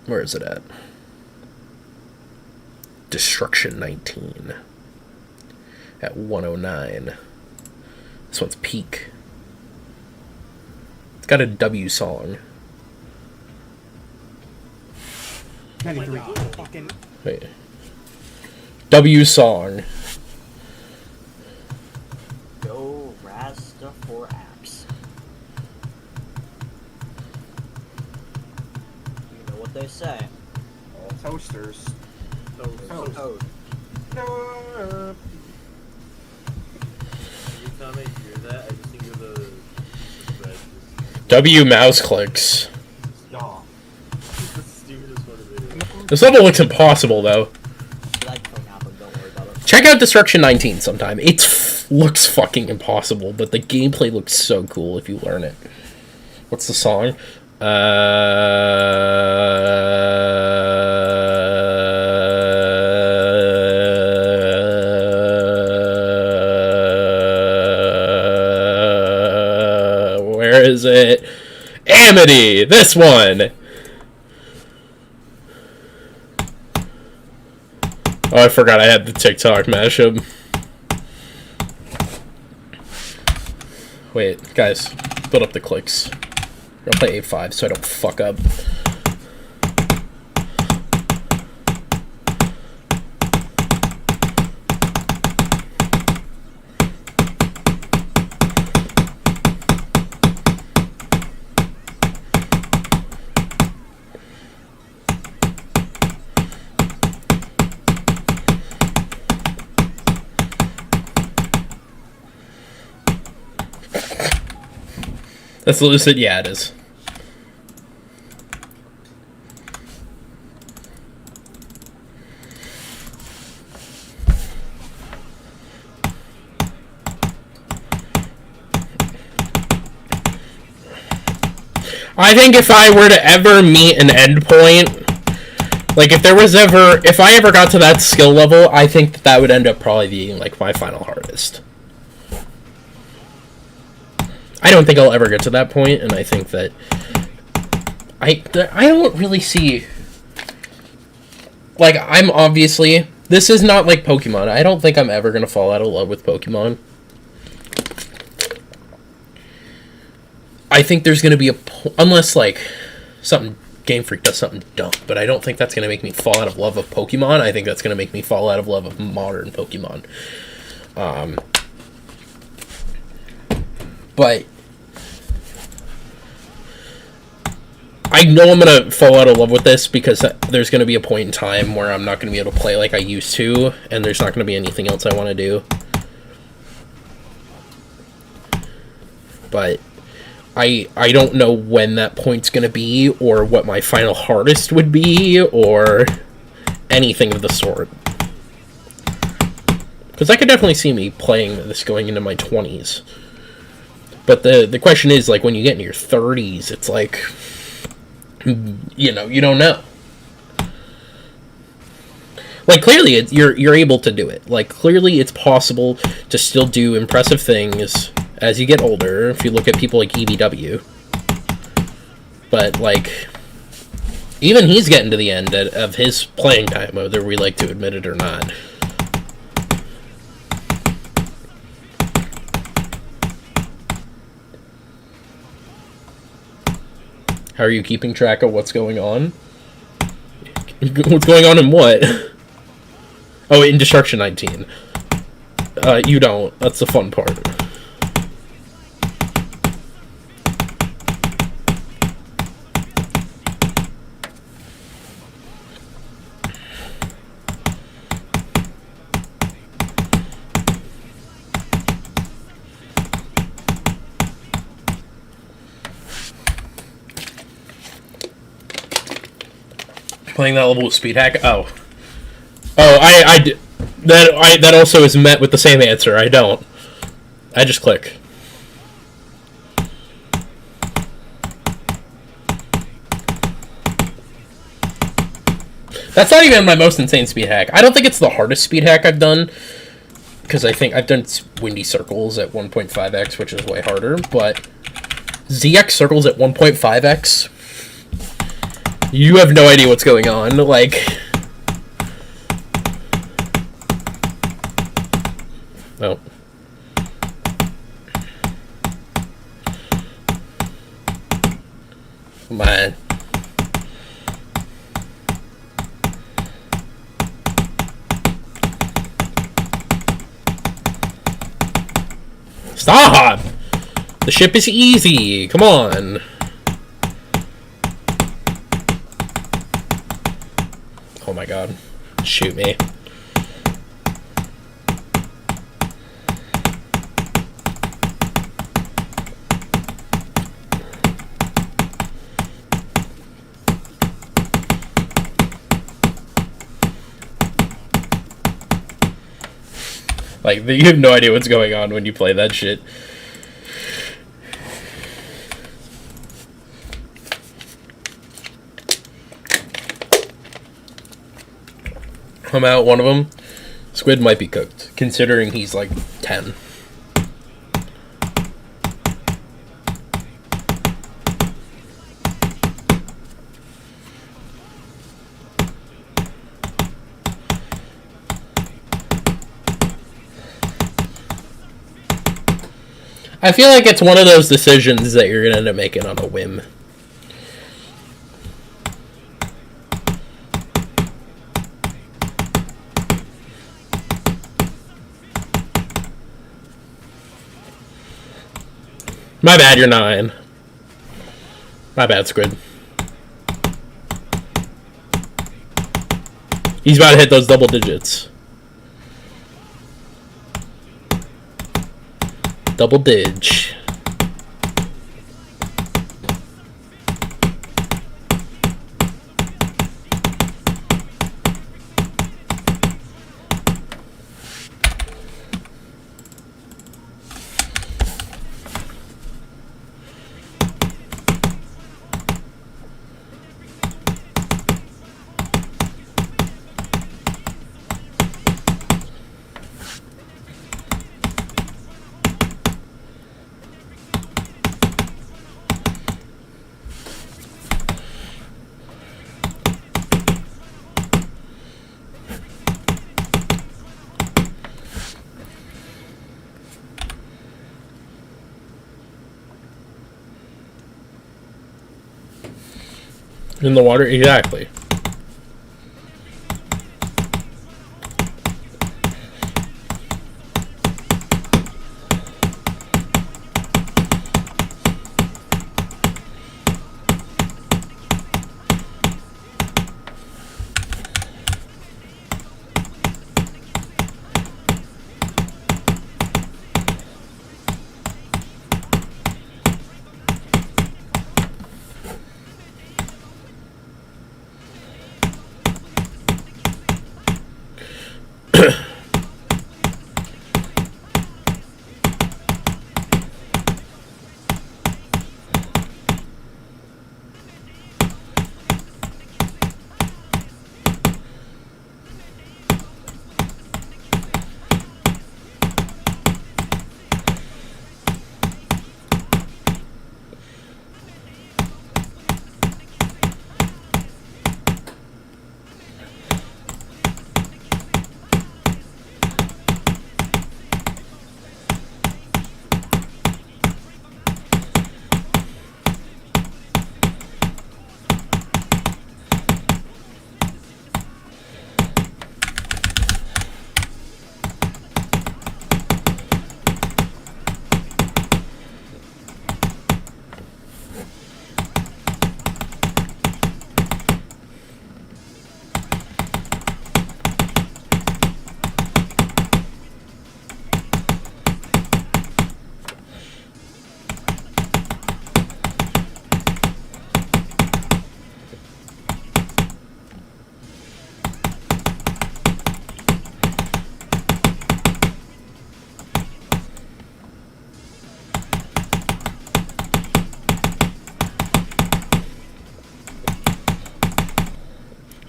Where is it at? Destruction 19. At 109. This one's peak. It's got a W song. 93. Fucking. Wait. W song. Go Rasta for apps. You know what they say. Toasters. Toast. Toast. Every time I hear that, I just think of the piece of bread. W mouse clicks. Y'all. It's the stupidest one of it. This level looks impossible, though. Like for now, but don't worry about it. Check out Destruction 19 sometime. It looks fucking impossible, but the gameplay looks so cool if you learn it. What's the song? Where is it? Amity! This one! Oh, I forgot I had the TikTok mashup. Wait, guys, build up the clicks. I'll play A5 so I don't fuck up. That's lucid? Yeah, it is. I think if I were to ever meet an endpoint, like if I ever got to that skill level, I think that would end up probably being like my final hardest. I don't think I'll ever get to that point, and I think that I don't really see, like, I'm obviously, this is not like Pokemon. I don't think I'm ever gonna fall out of love with Pokemon. I think there's gonna be unless like something Game Freak does something dumb, but I don't think that's gonna make me fall out of love of Pokemon. I think that's gonna make me fall out of love of modern Pokemon. But I know I'm going to fall out of love with this because there's going to be a point in time where I'm not going to be able to play like I used to, and there's not going to be anything else I want to do. But I don't know when that point's going to be, or what my final hardest would be, or anything of the sort. Because I could definitely see me playing this going into my 20s. But the question is, like, when you get in your 30s, it's like, you know, you don't know. Like, clearly, you're able to do it. Like, clearly it's possible to still do impressive things as you get older, if you look at people like EBW. But, like, even he's getting to the end of his playing time, whether we like to admit it or not. How are you keeping track of what's going on? What's going on in what? Oh, in Destruction 19. You don't. That's the fun part. Playing that level with speed hack? Oh, that also is met with the same answer. I don't. I just click. That's not even my most insane speed hack. I don't think it's the hardest speed hack I've done, because I think I've done windy circles at 1.5x, which is way harder, but ZX circles at 1.5x, you have no idea what's going on. Like, no. Come on. Stop! The ship is easy. Come on. Oh my god. Shoot me. Like, you have no idea what's going on when you play that shit. I'm out one of them. Squid might be cooked, considering he's like 10. I feel like it's one of those decisions that you're gonna end up making on a whim. My bad, you're 9. My bad, Squid. He's about to hit those double digits. Double dig. In the water, exactly.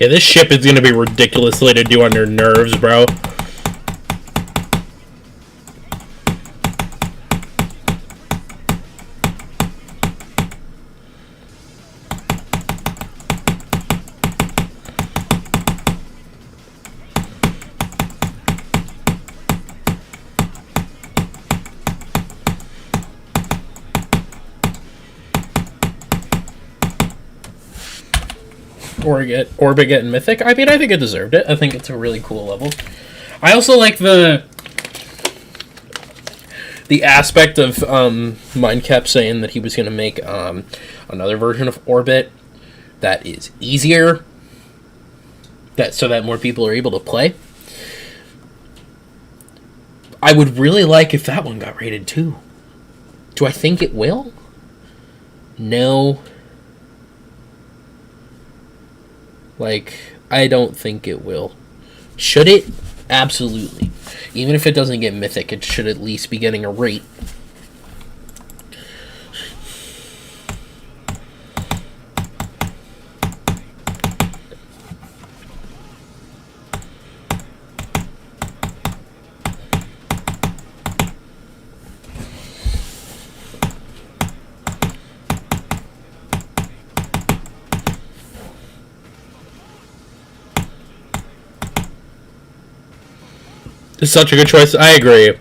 Yeah, this ship is gonna be ridiculously to do on your nerves, bro. Orbit getting Mythic. I mean, I think it deserved it. I think it's a really cool level. I also like the aspect of Mindcap saying that he was going to make another version of Orbit that is easier, so that more people are able to play. I would really like if that one got rated too. Do I think it will? No. Like, I don't think it will. Should it? Absolutely. Even if it doesn't get Mythic, it should at least be getting a rate. It's such a good choice. I agree.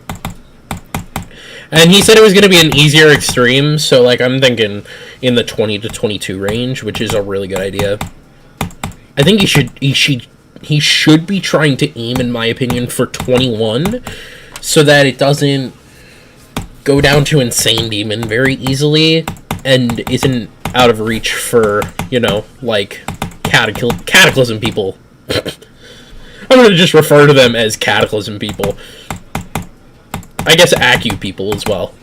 And he said it was going to be an easier extreme, so like I'm thinking in the 20 to 22 range, which is a really good idea. I think he should be trying to aim, in my opinion, for 21, so that it doesn't go down to Insane Demon very easily and isn't out of reach for, you know, like Cataclysm people. I'm going to just refer to them as Cataclysm people. I guess Acu people as well.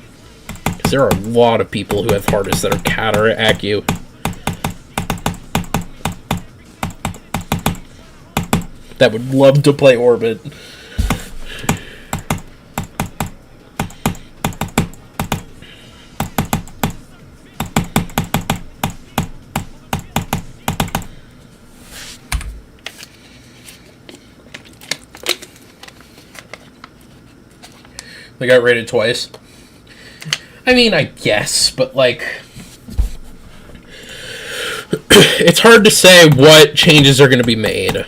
Because there are a lot of people who have Hardest that are Cat or Acu. That would love to play Orbit. They got rated twice. I mean, I guess, but like, it's hard to say what changes are going to be made.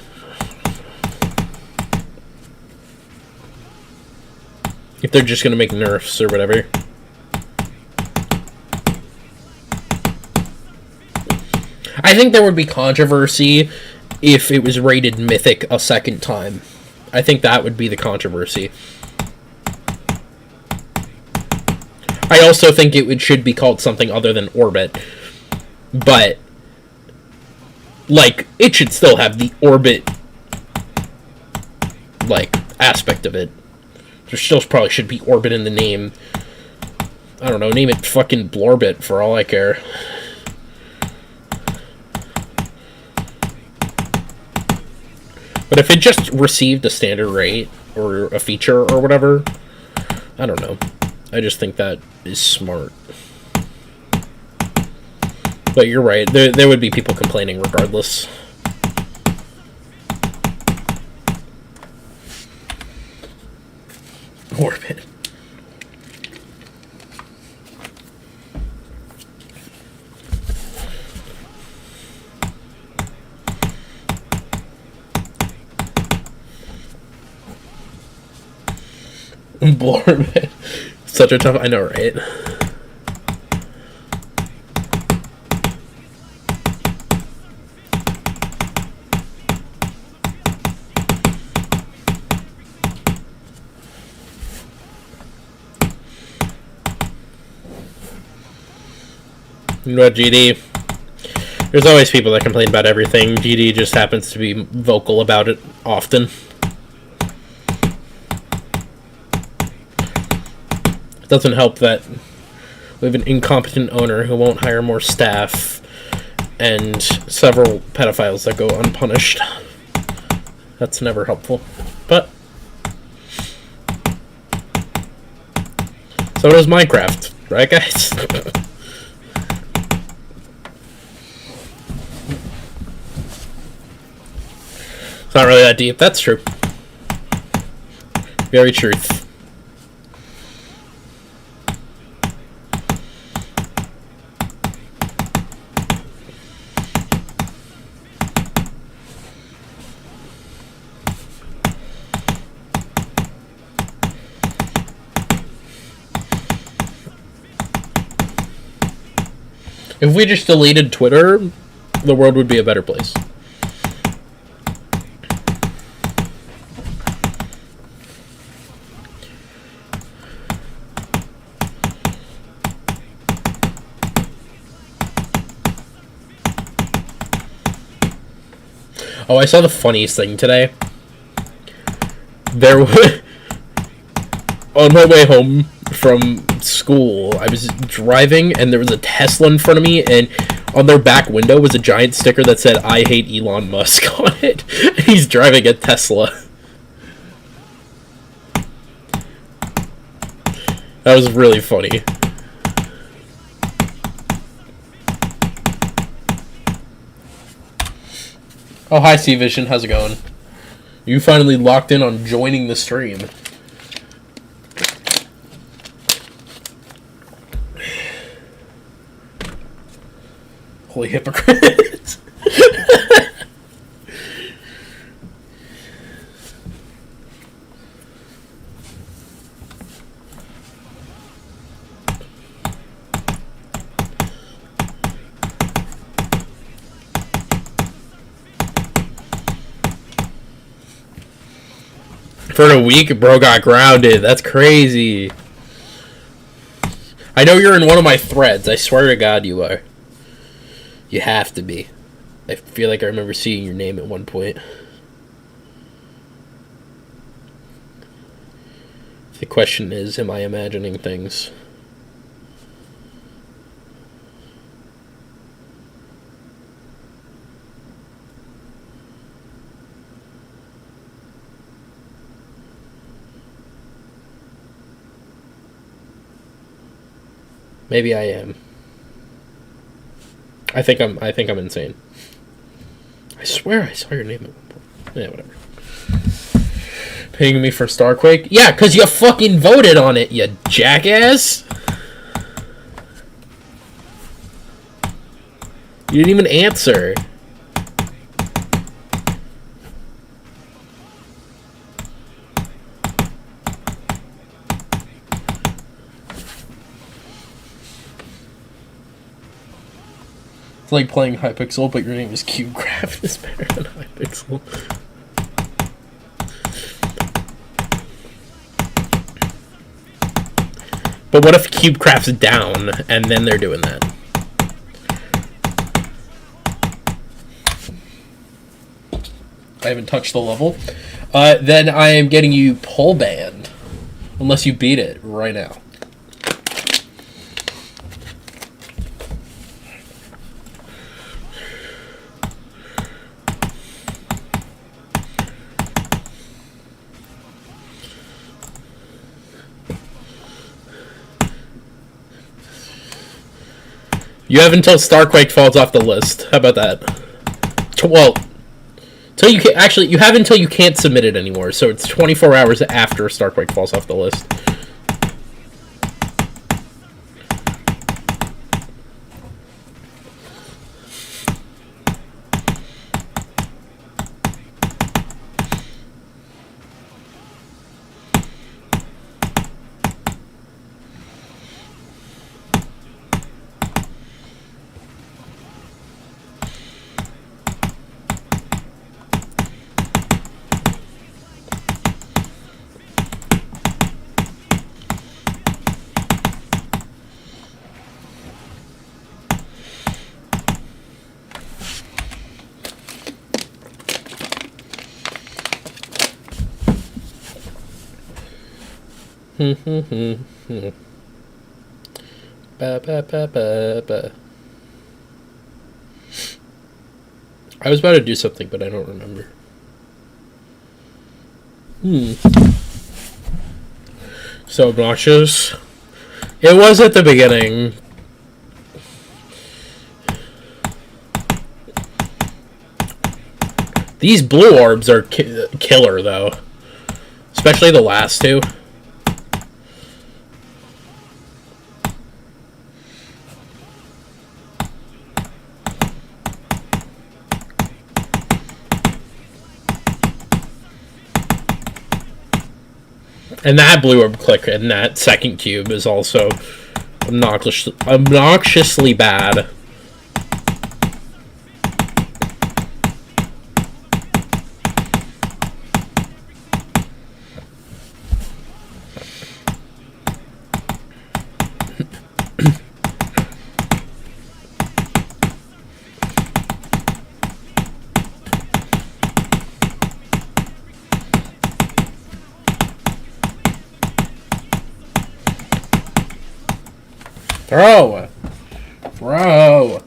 If they're just going to make nerfs or whatever. I think there would be controversy if it was rated Mythic a second time. I think that would be the controversy. I also think it should be called something other than Orbit. But, like, it should still have the Orbit, like, aspect of it. There still probably should be Orbit in the name. I don't know, name it fucking Blorbit for all I care. But if it just received a standard rate, or a feature, or whatever, I don't know. I just think that is smart. But you're right, there would be people complaining regardless. Orbit. Blorbit. Such a tough... I know, right? You know what, GD? There's always people that complain about everything. GD just happens to be vocal about it often. It doesn't help that we have an incompetent owner who won't hire more staff and several pedophiles that go unpunished. That's never helpful. But so does Minecraft, right, guys? It's not really that deep. That's true. Very truth. If we just deleted Twitter, the world would be a better place. Oh, I saw the funniest thing today. There was... On my way home from school, I was driving, and there was a Tesla in front of me, and on their back window was a giant sticker that said, "I hate Elon Musk" on it. And he's driving a Tesla. That was really funny. Oh, hi, C-Vision. How's it going? You finally locked in on joining the stream. Holy hypocrite. For a week, bro got grounded. That's crazy. I know you're in one of my threads. I swear to God you are. You have to be. I feel like I remember seeing your name at one point. The question is, am I imagining things? Maybe I am. I think I'm insane. I swear I saw your name at one point. Yeah, whatever. Paying me for Starquake? Yeah, because you fucking voted on it, you jackass! You didn't even answer. It's like playing Hypixel, but your name is CubeCraft. Is better than Hypixel. But what if CubeCraft's down, and then they're doing that? I haven't touched the level. Then I am getting you pull banned. Unless you beat it right now. You have until Starquake falls off the list. How about that? Well, till you can, actually, you have until you can't submit it anymore. So it's 24 hours after Starquake falls off the list. I was about to do something, but I don't remember. So obnoxious. It was at the beginning. These blue orbs are killer, though. Especially the last two. And that blue orb click and that second cube is also obnoxiously bad. Bro! Bro!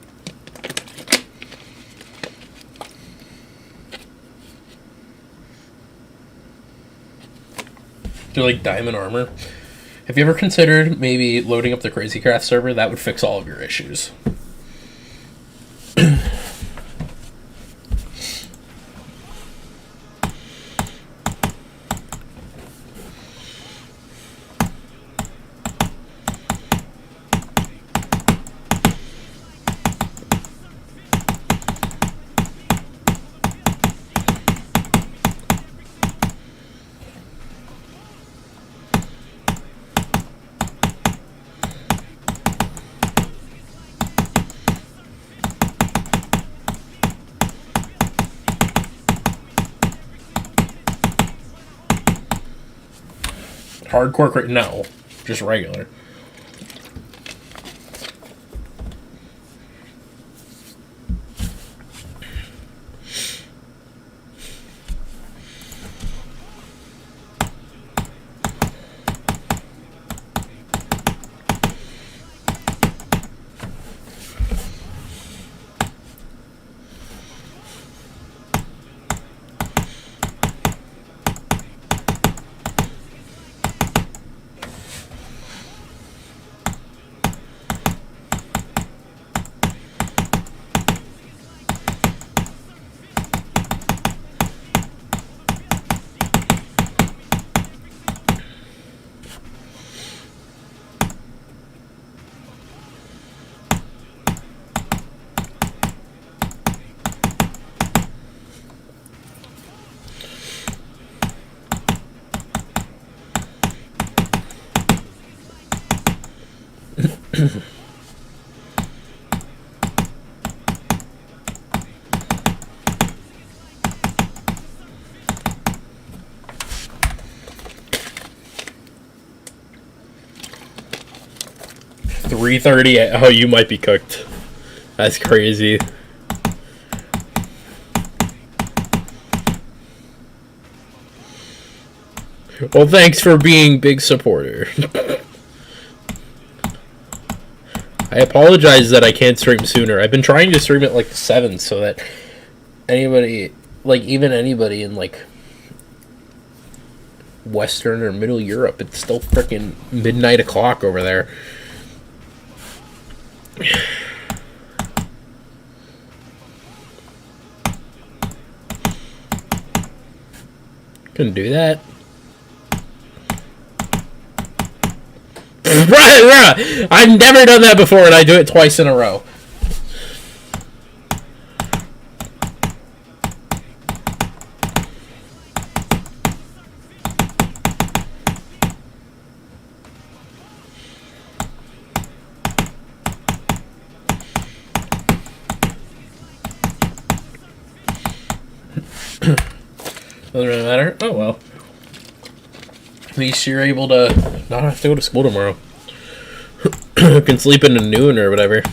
They're like diamond armor. Have you ever considered maybe loading up the Crazy Craft server? That would fix all of your issues. Hardcore, no, just regular. $3.30. Oh, you might be cooked. That's crazy. Well, thanks for being big supporter. I apologize that I can't stream sooner. I've been trying to stream at like the 7th so that anybody, like even anybody in like Western or Middle Europe, it's still freaking midnight o'clock over there. Couldn't do that. Right. I've never done that before, and I do it twice in a row. Doesn't really matter. Oh well. At least you're able to not have to go to school tomorrow. You can sleep into noon or whatever.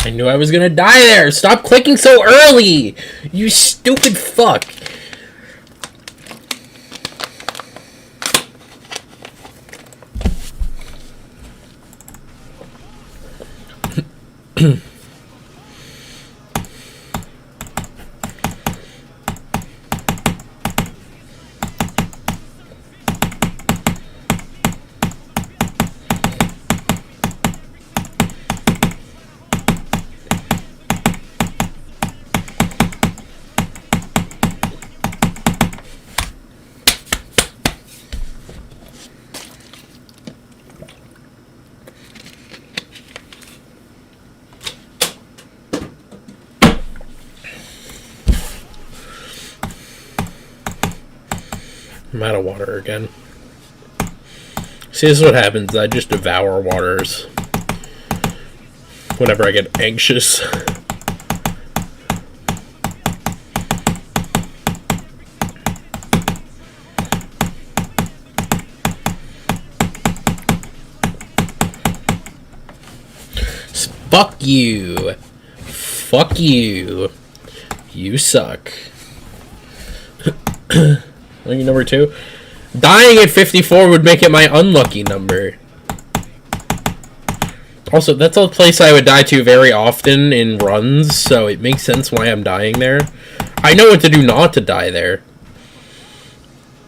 I knew I was gonna die there! Stop clicking so early! You stupid fuck! I'm out of water again. See, this is what happens. I just devour waters whenever I get anxious. Fuck you. Fuck you. You suck. Lucky number 2. Dying at 54 would make it my unlucky number. Also, that's a place I would die to very often in runs, so it makes sense why I'm dying there. I know what to do not to die there.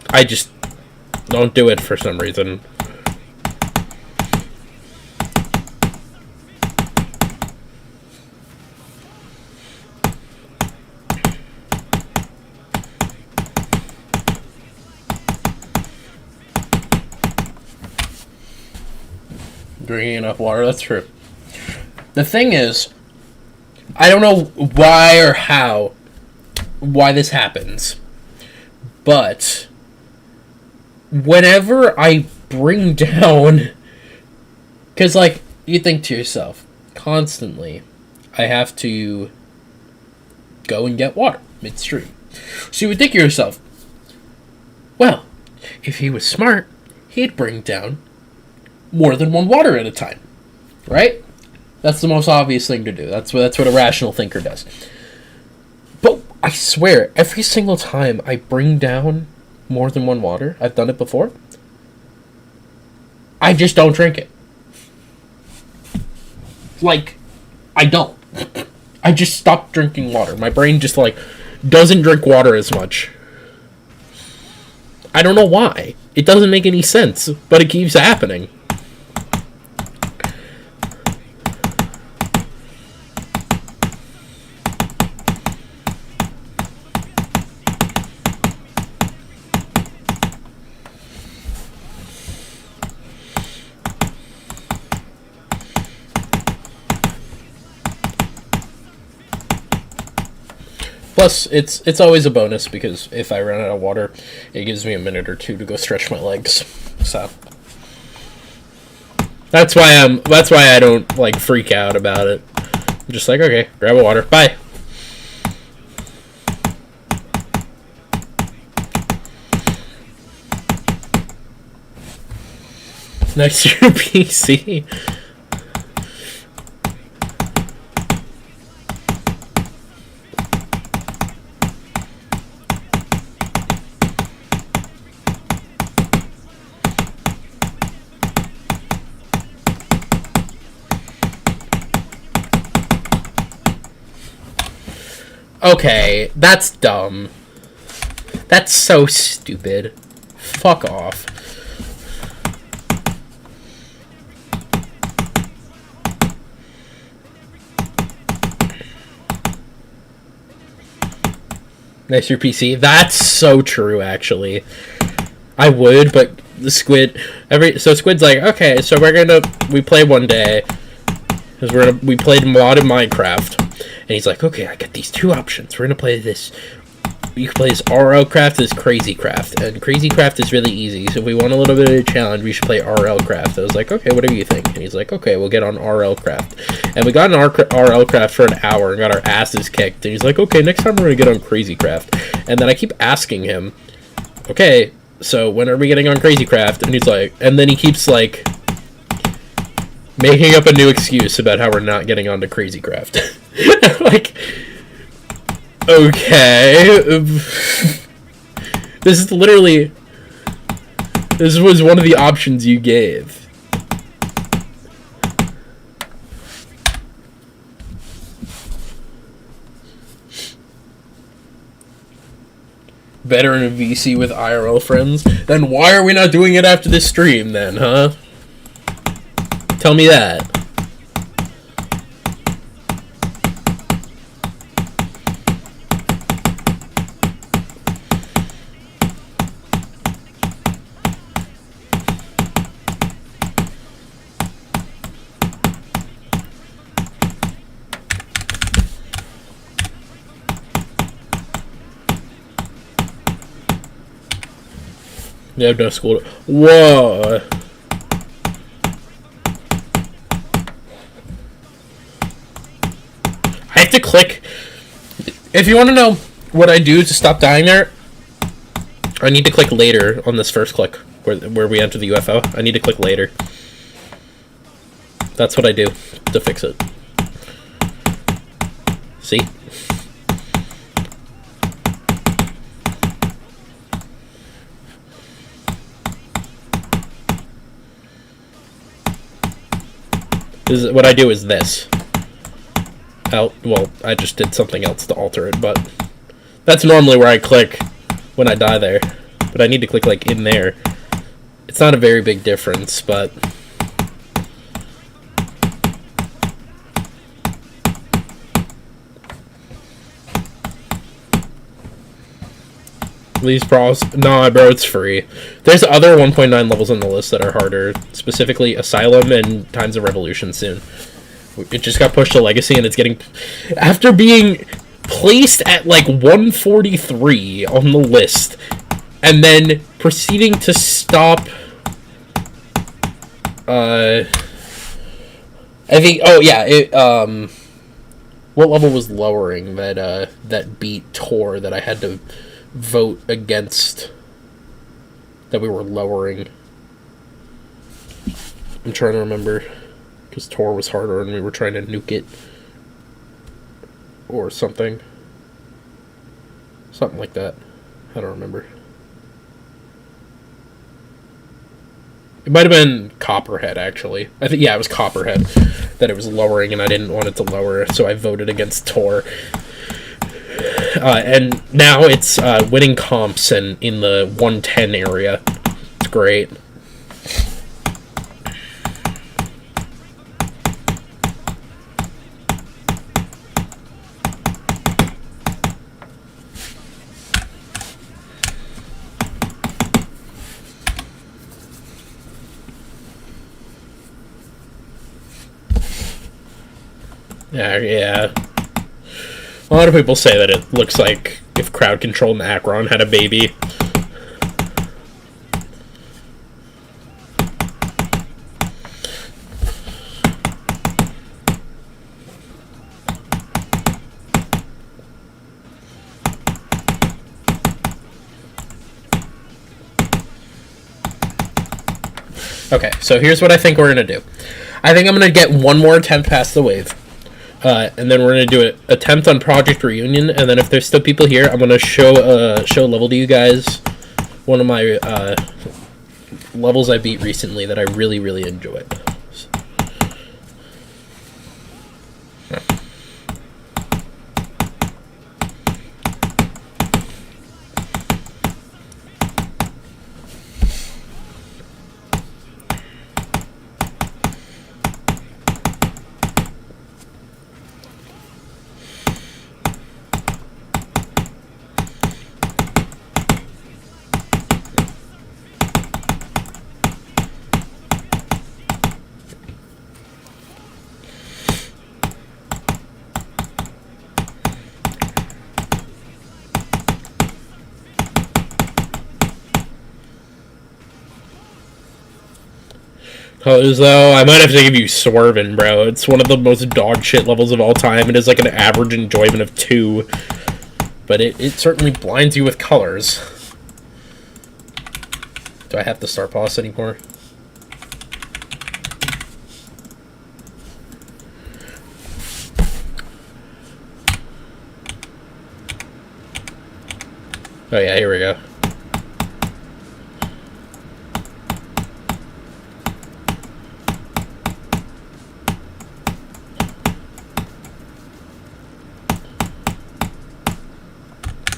I just don't do it for some reason. Drinking enough water, that's true. The thing is, I don't know why or why this happens, but whenever I bring down, because, like, you think to yourself, constantly, I have to go and get water midstream. So you would think to yourself, well, if he was smart, he'd bring down more than one water at a time, right? That's the most obvious thing to do. That's what a rational thinker does. But I swear, every single time I bring down more than one water, I've done it before, I just don't drink it. Like, I don't. I just stop drinking water. My brain just, like, doesn't drink water as much. I don't know why. It doesn't make any sense, but it keeps happening. Plus, it's always a bonus because if I run out of water, it gives me a minute or two to go stretch my legs. So that's why I don't, like, freak out about it. I'm just like, okay, grab a water, bye. Next to your PC. Okay, that's dumb. That's so stupid. Fuck off. Next to your PC. That's so true, actually. I would, but the squid... So Squid's like, okay, so we play one day, because we played modded Minecraft. And he's like, okay, I got these two options. We're going to play this. You can play this RL Craft, this Crazy Craft. And Crazy Craft is really easy. So if we want a little bit of a challenge, we should play RL Craft. I was like, okay, what do you think? And he's like, okay, we'll get on RL Craft. And we got on RL Craft for an hour and got our asses kicked. And he's like, okay, next time we're going to get on Crazy Craft. And then I keep asking him, okay, so when are we getting on Crazy Craft? And he's like, and then he keeps, like, making up a new excuse about how we're not getting onto Crazy Craft. Like, okay. This was one of the options you gave. Better in a VC with IRL friends? Then why are we not doing it after this stream then, huh? Tell me that. You have no school. Whoa. I have to click. If you want to know what I do to stop dying there, I need to click later on this first click where we enter the UFO. I need to click later. That's what I do to fix it. See? What I do is this. Oh, well, I just did something else to alter it, but that's normally where I click when I die there. But I need to click, like, in there. It's not a very big difference, but... These pros... Nah, bro, it's free. There's other 1.9 levels on the list that are harder. Specifically, Asylum and Times of Revolution soon. It just got pushed to Legacy, and it's getting... After being placed at, like, 143 on the list, and then proceeding to stop... I think... Oh, yeah, it, what level was lowering that beat Tor that I had to vote against, that we were lowering? I'm trying to remember, because Tor was harder and we were trying to nuke it or something like that. I don't remember. It might have been Copperhead, actually. I think, yeah, it was Copperhead that it was lowering, and I didn't want it to lower, so I voted against Tor. And now it's winning comps and in the 110 area. It's great. Yeah. A lot of people say that it looks like if Crowd Control and Akron had a baby. Okay, so here's what I think we're going to do. I think I'm going to get one more attempt past the wave. And then we're going to do an attempt on Project Reunion, and then if there's still people here, I'm going to show level to you guys one of my levels I beat recently that I really, really enjoyed. Though I might have to give you Swervin', bro. It's one of the most dog shit levels of all time. It is like an average enjoyment of 2. But it certainly blinds you with colors. Do I have to start pause anymore? Oh yeah, here we go.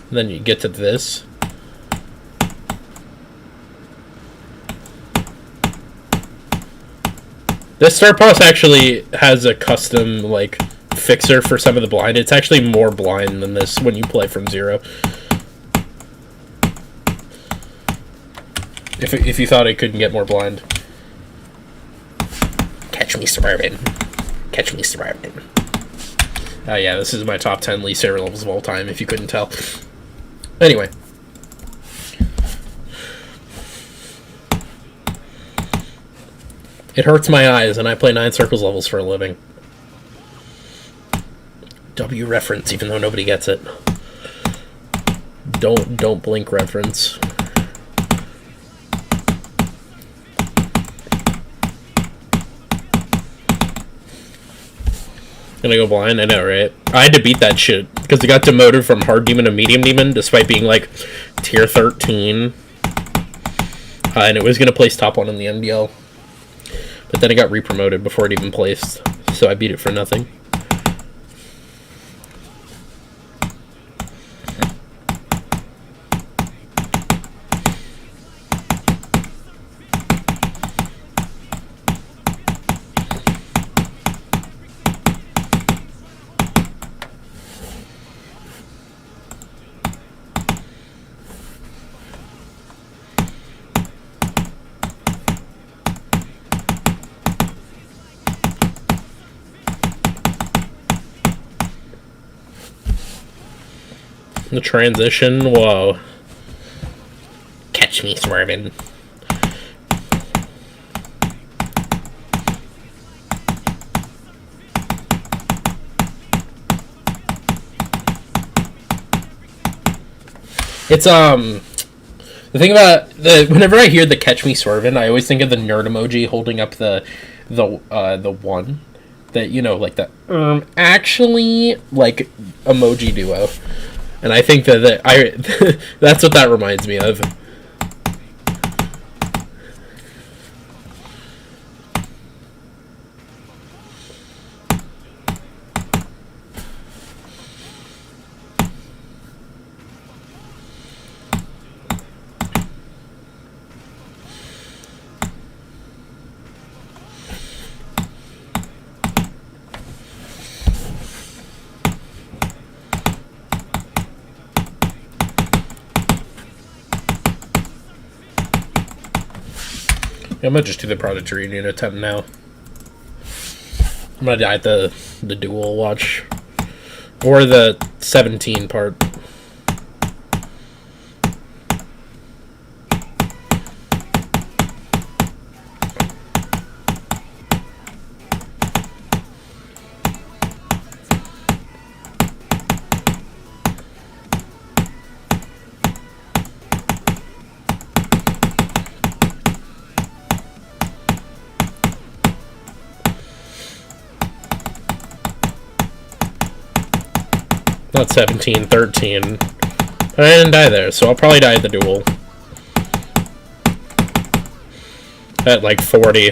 And then you get to this. This Star Pass actually has a custom, like, fixer for some of the blind. It's actually more blind than this when you play from 0. If you thought it couldn't get more blind. Catch me swerving. Catch me swerving. Oh yeah, this is my top 10 least favorite levels of all time, if you couldn't tell. Anyway. It hurts my eyes, and I play 9 circles levels for a living. W reference, even though nobody gets it. Don't blink reference. Gonna go blind? I know, right? I had to beat that shit because it got demoted from hard demon to medium demon, despite being like tier 13. And it was gonna place top 1 in the NBL, but then it got re-promoted before it even placed, so I beat it for nothing. The transition, whoa. Catch me swerving. It's, the thing about whenever I hear the catch me swerving, I always think of the nerd emoji holding up the one that, you know, like the, actually, like, emoji duo. And I think that that's what that reminds me of. Yeah, I'm gonna just do the Project Reunion attempt now. I'm gonna die at the dual watch. Or the 17 part. Not 17, 13. But I didn't die there, so I'll probably die at the duel. At like 40.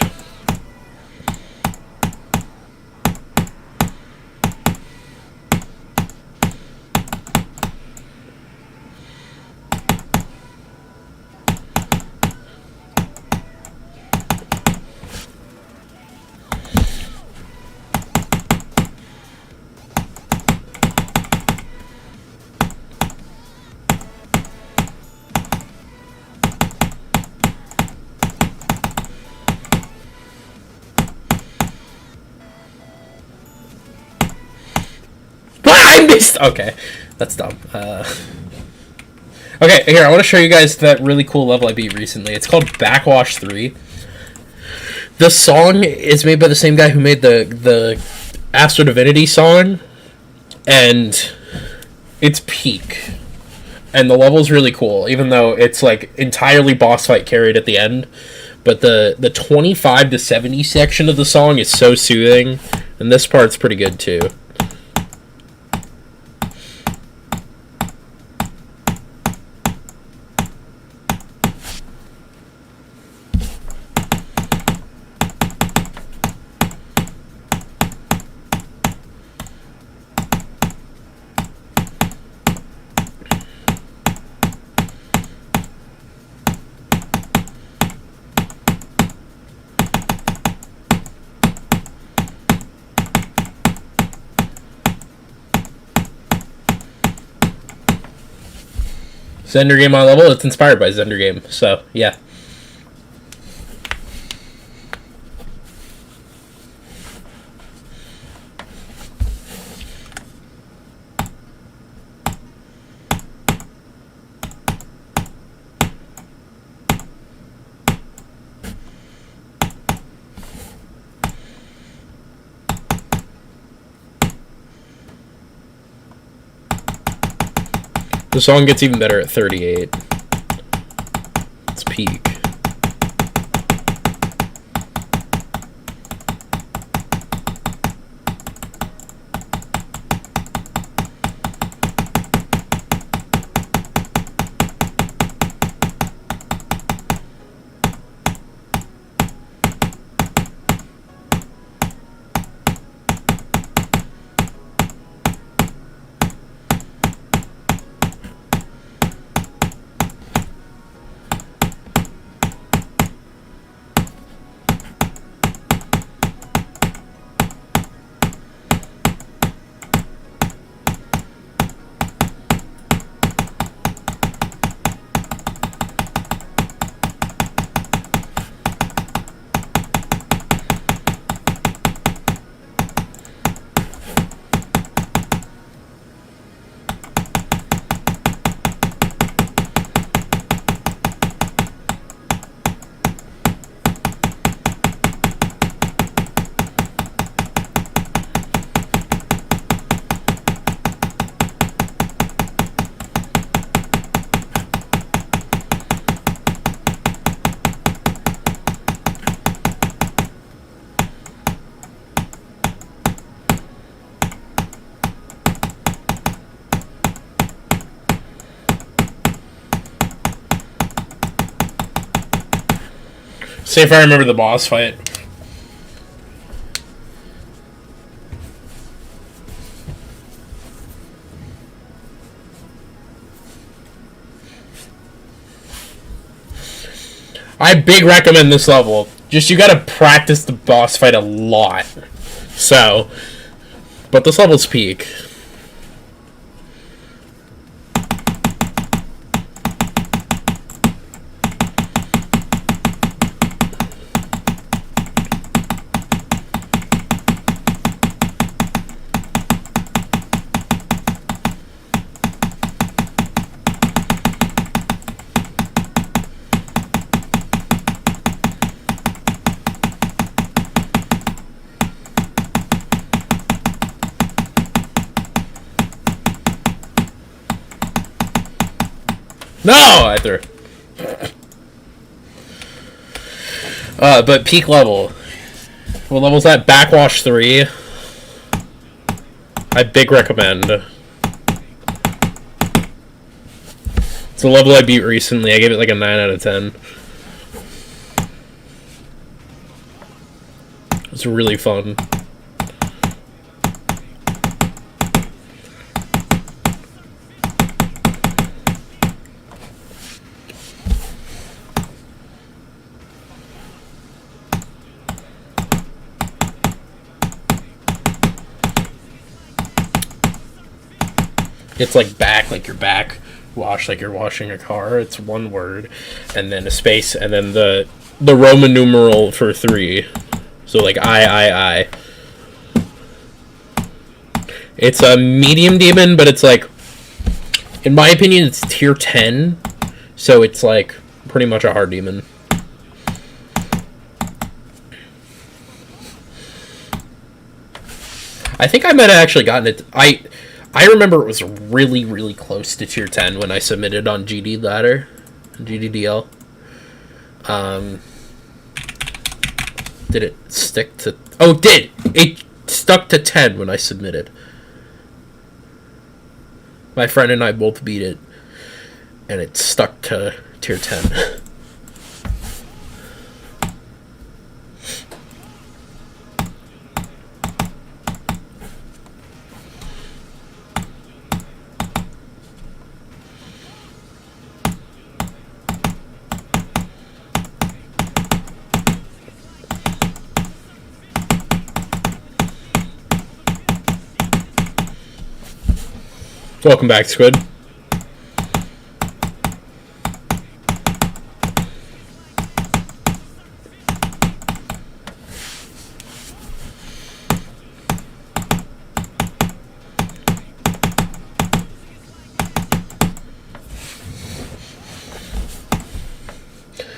Okay, that's dumb. Okay, here, I want to show you guys that really cool level I beat recently. It's called Backwash 3. The song is made by the same guy who made the Astro Divinity song, and it's peak. And the level's really cool, even though it's like entirely boss fight carried at the end. But the 25 to 70 section of the song is so soothing, and this part's pretty good too. Zender Game on level, it's inspired by Zender Game, so yeah. The song gets even better at 38. It's peak. See if I remember the boss fight. I big recommend this level. Just you gotta practice the boss fight a lot. So, but this level's peak. No, I threw. But peak level. What level's that? Backwash 3. I big recommend. It's a level I beat recently. I gave it like a 9 out of 10. It's really fun. It's like back, like your back. Wash, like you're washing a car. It's one word. And then a space. And then the Roman numeral for 3. So like I. It's a medium demon, but it's like, in my opinion, it's tier 10. So it's like pretty much a hard demon. I think I might have actually gotten it. I remember it was really, really close to tier 10 when I submitted on GD Ladder, GDDL. Did it stick to... Oh, it did! It stuck to 10 when I submitted. My friend and I both beat it, and it stuck to tier 10. Welcome back, Squid.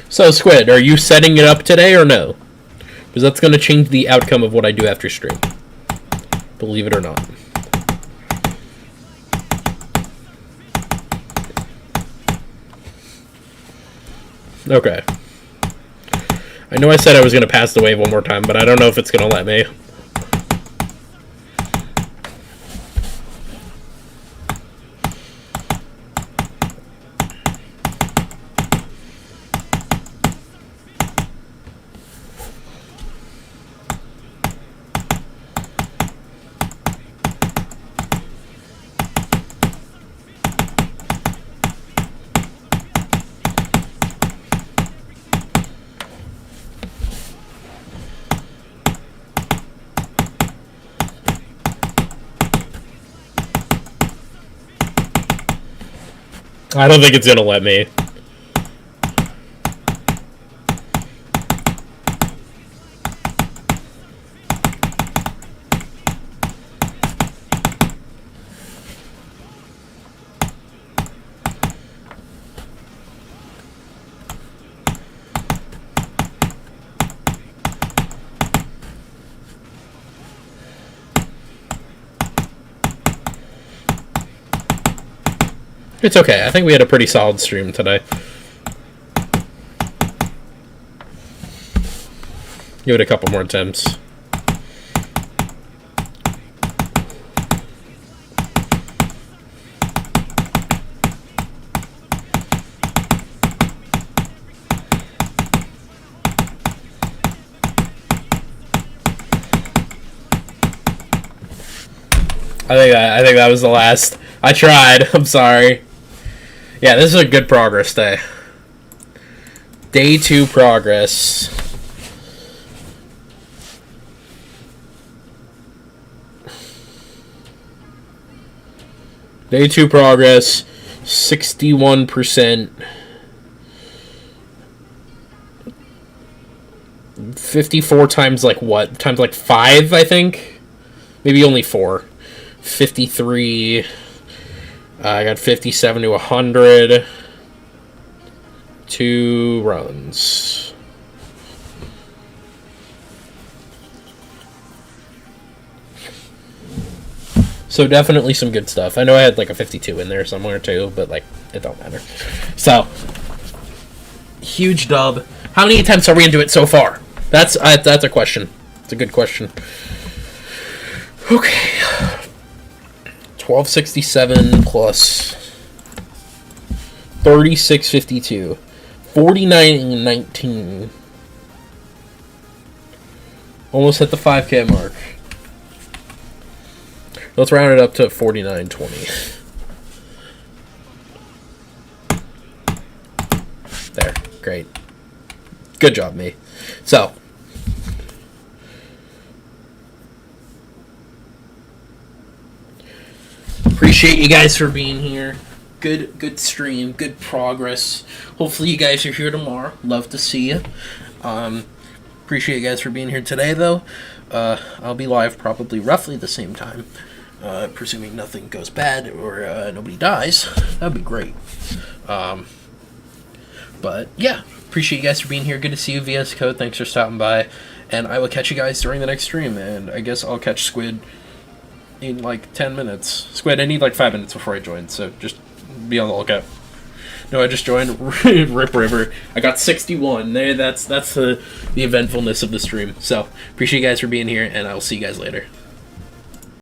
So, Squid, are you setting it up today or no? Because that's going to change the outcome of what I do after stream. Believe it or not. Okay. I know I said I was going to pass the wave one more time, but I don't know if it's going to let me. I don't think it's gonna let me. It's okay. I think we had a pretty solid stream today. Give it a couple more attempts. I think that was the last. I tried. I'm sorry. Yeah, this is a good progress day. Day 2 progress. Day 2 progress. 61%. 54 times like what? Times like 5, I think? Maybe only 4. 53. I got 57 to 100. 2 runs. So definitely some good stuff. I know I had like a 52 in there somewhere too, but like it don't matter. So huge dub. How many attempts are we into it so far? That's a question. It's a good question. Okay. 1267 plus 3652. 49.19. Almost hit the 5K mark. Let's round it up to 49.20. There. Great. Good job, me. So. Appreciate you guys for being here. Good stream, good progress. Hopefully you guys are here tomorrow. Love to see you. Appreciate you guys for being here today, though. I'll be live probably roughly the same time, presuming nothing goes bad or nobody dies. That'd be great. But yeah, appreciate you guys for being here. Good to see you, VS Code. Thanks for stopping by, and I will catch you guys during the next stream. And I guess I'll catch Squid in like 10 minutes. Squid, I need like 5 minutes before I join, so just be on the lookout. No, I just joined Rip River. I got 61. That's the eventfulness of the stream. So appreciate you guys for being here, and I will see you guys later.